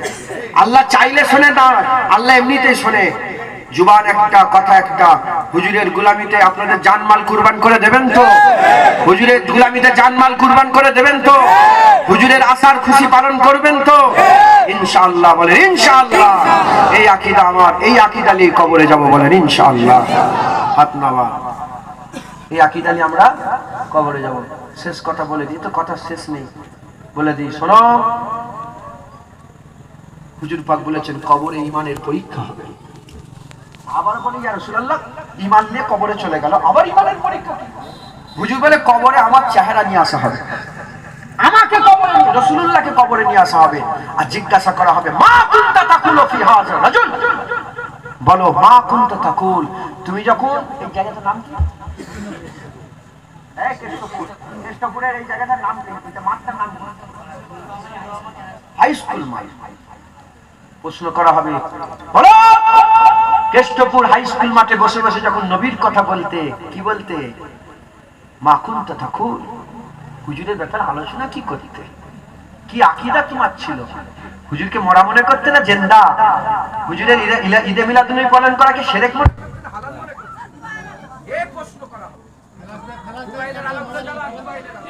আল্লাহ চাইলে শোনে না, আল্লাহ এমনিতেই শোনে। জুবান একটা, কথা একটা। হুজুরের গোলামিতে আপনাদের জানমাল কুরবান করে দেবেন তো? হুজুরের গোলামিতে জানমাল কুরবান করে দেবেন তো? হুজুরের আসার খুশি পালন করবেন তো? ইনশাআল্লাহ বলেন ইনশাআল্লাহ। এই আকীদা আমার, এই আকীদা নিয়ে কবরে যাব বলেন ইনশাআল্লাহ। হাত নামা, এই আকীদা নিয়ে আমরা কবরে যাব। শেষ কথা বলে দিই, তো কথা শেষ নেই, বলে দিই শোনো। হুজুর পাক বলেছেন কবরে ঈমানের পরীক্ষা হবে। আবার বলি ইয়া রাসূলুল্লাহ, ঈমান নিয়ে কবরে চলে গেল, আবার ঈমানের পরীক্ষা? হুজুর বলে কবরে আমার চেহারা নিয়ে আসা হবে, আমাকে কবরে, রাসূলুল্লাহকে কবরে নিয়ে আসা হবে, আর জিজ্ঞাসা করা হবে মা কুনতা তাকুলু ফি হাযা রাজুল, বলো মা কুনতা তাকুল, তুমি যখন, এই জায়গাটার নাম কি? কেষ্টপুরের এই জায়গাটার নাম কি? এটা মাঠটার নাম কি? হাই স্কুল মাঠ। প্রশ্ন করা হবে, বলো কেষ্টপুর হাই স্কুল মাঠে বসে বসে যখন নবীর কথা বলতে, কি বলতে? মা কুনতা তাকুল, হুজুরের ব্যাপারে আলোচনা কি করতে? কি আকীদা তোমার ছিল? হুজুরকে মরা মনে করতে না জিন্দা? হুজুরের ঈদে মিলাদুন নবী পালন করা কি শিরক মনে করতে না হালাল মনে করতে? এই প্রশ্ন করা হবে। মোবাইলের আলো বলে জ্বালা, মোবাইলের আলো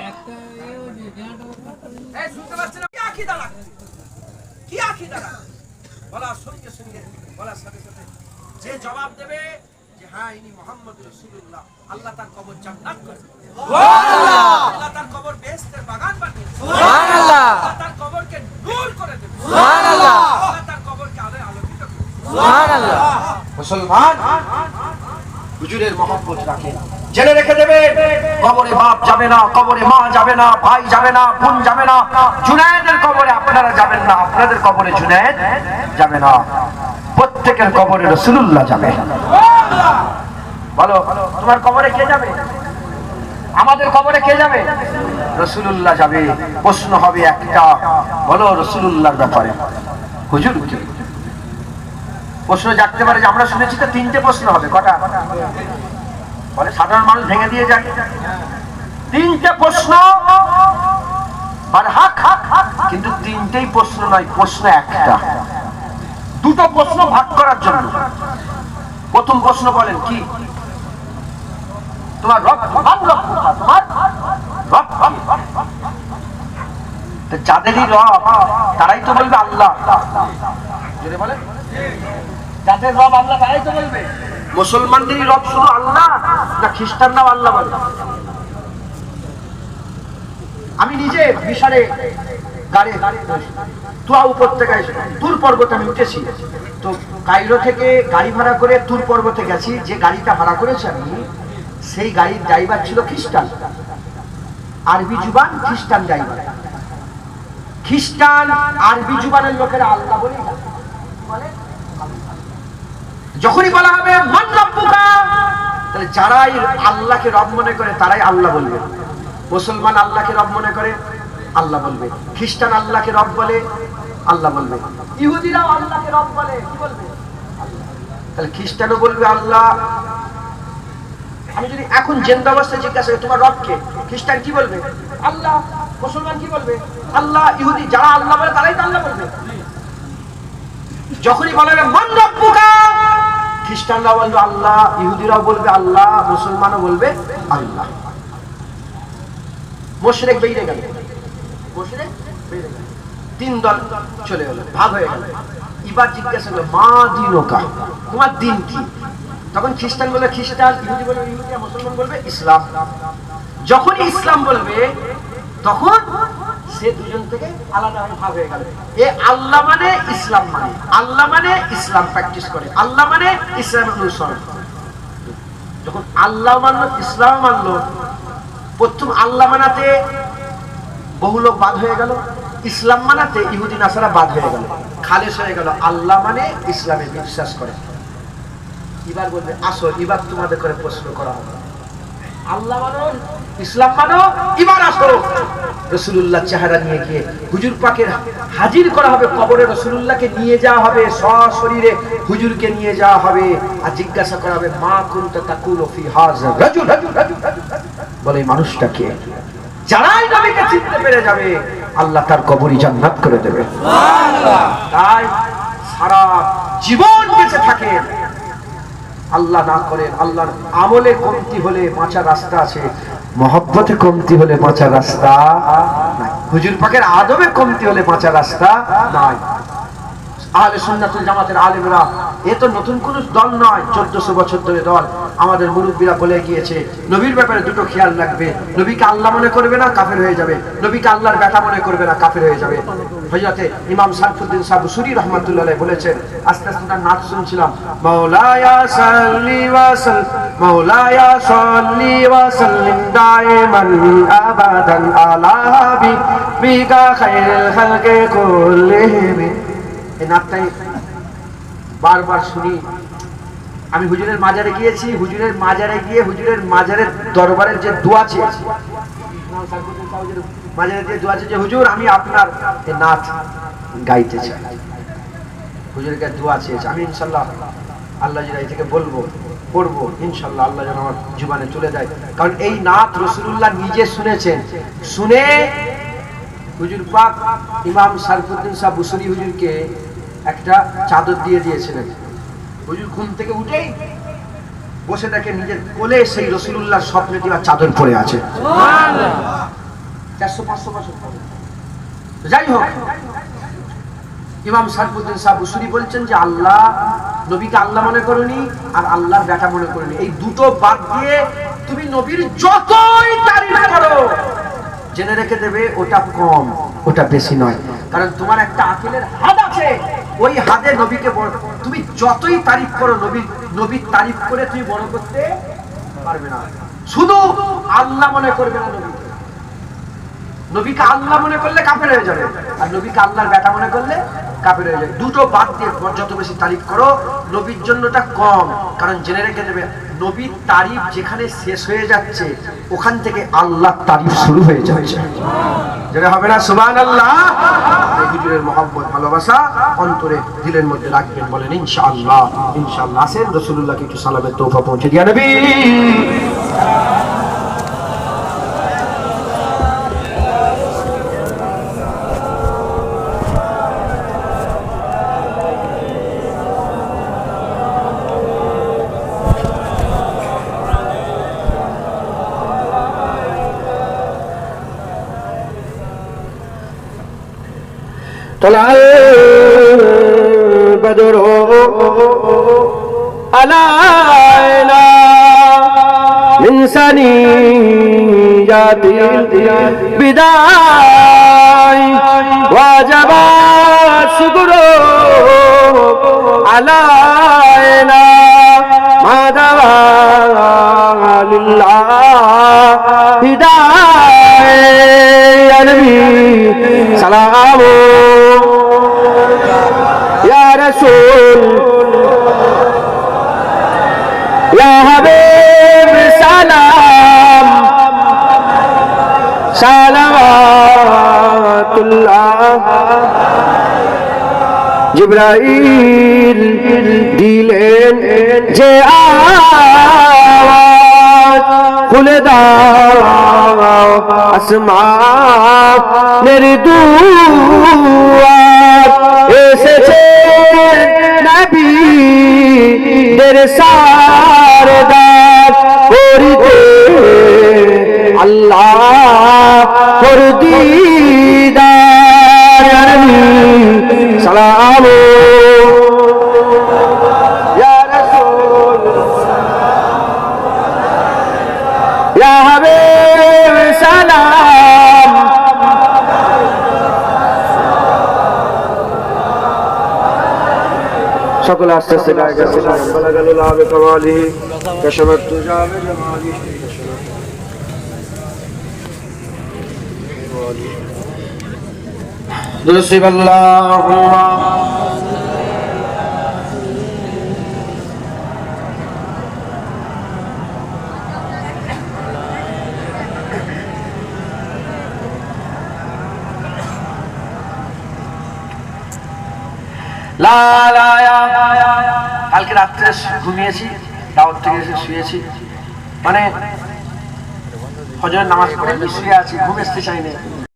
এই শুনতে পাচ্ছেন? কি আকীদা রাখছে? কি আকীদা রাখছে? বলার সঙ্গে সঙ্গে, বলার সাথে সাথে যে জবাব দেবে যে হ্যাঁ ইনি মুহাম্মদ রাসূলুল্লাহ, আল্লাহ তার কবর জান্নাত করে দেবে, সুবহানাল্লাহ। আল্লাহ তার কবর বেহেশতের বাগান বানিয়ে দেবে, সুবহানাল্লাহ। আল্লাহ তার কবরকে নূর করে দেবে, সুবহানাল্লাহ। আল্লাহ তার কবরকে আলোয় আলোকিত করে দেবে, সুবহানাল্লাহ। মুসলমান হুজুরের মহব্বত রাখে, জেনে রেখে দেবে, কবরে বাপ যাবে না, কবরে মা যাবে না, ভাই যাবে না, বোন যাবে না, জুনায়েদের কবরে আপনারা যাবেন না, আপনাদের কবরে জুনায়েদ যাবে না, প্রত্যেকের কবরে রাসূলুল্লাহ যাবে। বলো তোমার কবরে কে যাবে? আমাদের কবরে কে যাবে? রাসূলুল্লাহ যাবে। প্রশ্ন হবে একটা, বলো রাসূলুল্লাহর ব্যাপারে হুজুর কি প্রশ্ন জাগতে পারে? যে আমরা শুনেছি তো 3টে প্রশ্ন হবে। কটা বলে? সাধারণ মানুষ ভেঙে দিয়ে যায়। 3টে প্রশ্ন, কিন্তু 3টেই প্রশ্ন নয়, প্রশ্ন একটা। 2টো প্রশ্ন ভাগ করার জন্য। প্রথম প্রশ্ন বলেন কি? তোমার রব, তোমার রব যাদেরই রব তারাই তো বলবে আল্লাহ। যদি বলে যাদের রব আল্লাহ তারাই তো বলবে। মুসলমানদেরই রব শুধু আল্লাহ, না খ্রিস্টানরাও আল্লাহ বলে? আমি নিজে মিশরে গাড়ি তুয়া উপত্যকায় তুর পর্বতে আমি উঠেছি। তো কায়রো থেকে গাড়ি ভাড়া করে তুর পর্বতে গেছি। যে গাড়িটা ভাড়া করেছি আমি, সেই গাড়ির ড্রাইভার ছিল খ্রিস্টান, আরবি জুবান খ্রিস্টান ড্রাইভার। খ্রিস্টান আরবি জুবানের লোকেরা আল্লাহ বলে। যখনই বলা হবে মান রব্বুকা, তাহলে যারাই আল্লাহকে রব মনে করে তারাই আল্লাহ বলবে। মুসলমান আল্লাহকে রব মনে করে আল্লাহ বলবে, খ্রিস্টান আল্লাহকে রব বলে আল্লাহ বলবে, ইহুদিরাও আল্লাহকে রব বলে কি বলবে? তাহলে খ্রিস্টানও বলবে আল্লাহ। আমি যদি এখন জিন্দা অবস্থায় জিজ্ঞাসা করি তোমার রব কে, খ্রিস্টান কি বলবে? আল্লাহ। মুসলমান কি বলবে? আল্লাহ। ইহুদি যারা আল্লাহ বলে তারাই তো আল্লাহ বলবে। যখনই বলা হবে মান রব্বুকা, খ্রিস্টানরাও বলবে আল্লাহ, ইহুদিরাও বলবে আল্লাহ, মুসলমানও বলবে আল্লাহ। মুশরিক বেরিয়ে গেল, মুশরিক বেরিয়ে গেল, 3 দল চলে গেল, ভাগ হয়ে গেল। এবার জিজ্ঞাসা করলো মা দিনুকা, তোমার দিন কি? তখন খ্রিস্টান বলবে খ্রিস্টান, ইহুদি বলবে ইহুদি, মুসলমান বলবে ইসলাম। যখনই ইসলাম বলবে তখন সে দুজন থেকে আলাদা হয়ে ভাগ হয়ে গেল। এ আল্লাহ মানে ইসলাম, মানে আল্লাহ মানে ইসলাম প্র্যাকটিস করে, আল্লাহ মানে ইসলামের অনুসরণ। যখন আল্লাহ মানলো, ইসলাম মানলো, প্রথম আল্লাহ মানাতে বহু লোক বাদ হয়ে গেল, ইসলাম মানাতে ইহুদি নাসারা বাদ হয়ে গেল, খালেস হয়ে গেল। আল্লাহ মানে ইসলামে বিশ্বাস করে। এবার বলবে আসো, এবার তোমাদের করে প্রশ্ন করা হবে, আল্লাহ মানো, ইসলাম মানো, এবার আসো। রাসূলুল্লাহ চেহারা নিয়ে গিয়ে হুজুর পাকের হাজির করা হবে কবরে। রাসূলুল্লাহকে নিয়ে যাওয়া হবে, সশরীরে হুজুরকে নিয়ে যাওয়া হবে, আর জিজ্ঞাসা করা হবে মা কুনতা তাকুলু ফি হাযা রাজুল, বলে মানুষটা কে? যারাই নবীকে চিনতে পেরে যাবে আল্লাহ তার কবরই জান্নাত করে দেবে। সুবহানাল্লাহ। তাই সারা জীবন বেঁচে থাকে আল্লাহ না করেন, আল্লাহর আমলে কমতি হলে বাঁচার রাস্তা আছে, মহব্বতে কমতি হলে বাঁচার রাস্তা নাই, হুজুর পাকের আদবে কমতি হলে বাঁচার রাস্তা নাই। আহলে সুন্নাতুল জামাতের আলেমরা এ তো নতুন কোন দল নয়, 1400 বছর ধরে দল। আমাদের মুরব্বীরা বলে গিয়েছে নবীর ব্যাপারে দুটো খেয়াল রাখবে, নবীকে আল্লাহ মনে করবে না, কাফের হয়ে যাবে, নবীকে আল্লাহর বেটা মনে করবে না, কাফের হয়ে যাবে। হযরতে ইমাম সারফুদ্দিন সাহেব বুসরি রাহমাতুল্লাহ আলাইহি বলেছেন, আস্তে আস্তে তার নাচ শুনছিলাম, মাওলায়া সাল্লি ওয়া সাল্লিম, মাওলায়া সাল্লি ওয়া সাল্লিম দাইমান আবাদান আলা হাবিবিকা খায়রুল খালকি কুল্লিহিম। এই নাচটাই বারবার শুনি। আমি হুজুরের মাজারে গিয়েছি, হুজুরের মাজারে গিয়ে হুজুরের মাজারের দরবারের যে দোয়া চেয়েছি, মাজারে যে দোয়া চেয়েছি, হুজুর আমি আপনার এই নাচ গাইতে চাই, হুজুরের কাছে দোয়া চেয়েছি। আমি ইনশাআল্লাহ আল্লাহ যদি থেকে বলবো, পড়বো, ইনশাআল্লাহ আল্লাহ যেন আমার জীবনে চলে যায়। কারণ এই নাচ রাসূলুল্লাহ নিজে শুনেছেন, শুনে হুজুর পাক ইমাম সারফুদ্দিন সাহেব বুসরি হুজুরকে একটা চাদর দিয়ে দিয়েছিলেন। হুজুর ঘুম থেকে উঠেই বসে দেখে নিজের কোলে সেই রাসূলুল্লাহর স্বপ্নে দেওয়া চাদর পড়ে আছে। সুবহানাল্লাহ। 400-500 বছর পরে। যাই হোক, ইমাম সারফুদ্দিন সাহেব বুসরি বলছেন যে আল্লাহ, নবীকে আল্লাহ মনে করনি আর আল্লাহর বেটা মনে করনি, এই দুটো বাদ দিয়ে তুমি নবীর যতই তারিফ করো, জেনে রেখে দেবে ওটা কম, ওটা বেশি নয়। কারণ তোমার একটা আকলের হাদ আছে, ওই হাদে নবীকে তুমি যতই তারিফ করো, নবীর তারিফ করে তুমি বড় করতে পারবে না। শুধু আল্লাহ মনে করবে না নবীকে। নবীকে আল্লাহ মনে করলে কাফের হয়ে যাবে, আর নবীকে আল্লাহর বেটা মনে করলে কাফের হয়ে যাবে। দুটো বাদ দিয়ে যত বেশি তারিফ করো নবীর জন্যটা কম, কারণ জেনে রেখে দেবে নবীর তারিফ যেখানে শেষ হয়ে যাচ্ছে ওখান থেকে আল্লাহ তারিফ শুরু হয়ে যাচ্ছে। যেটা হবে না সুবহানাল্লাহ। হুজুরের মহব্বত ভালোবাসা অন্তরে দিলের মধ্যে রাখবেন, বলেন ইনশাআল্লাহ। ইনশাআল্লাহ। আসেন রাসূলুল্লাহকে একটু সালামের তোহফা পৌঁছে দিয়া নবী। طلع البدر علينا من ثنيات البداء وجب الشكر علينا ما دعا لله هداية يا نبي سلام يا رسول يا حبيب سلام صلوات الله জিবরাইল দিলেন যে আওয়াজ খুলে দাও আসমানের দুয়ার এসেছে নবী দের সারদার করিতে আল্লাহ কর দিদার ইয়া নবী সালাম ইয়া রাসূল ইয়া হাবিব সালাম সকলে আস্তে আস্তে গায়ে গেছে বালাগালুল আবে কামালিহি কাশাবাত তুজাবে জামালিহি দুরুসিব আল্লাহুম্মা লা লা কালকে রাত্রে ঘুমিয়েছি, দাওয়াত থেকে এসে শুয়েছি, মানে ফজরের নামাজ পড়ে শুয়ে আছি, ঘুম আসতে চাইনি।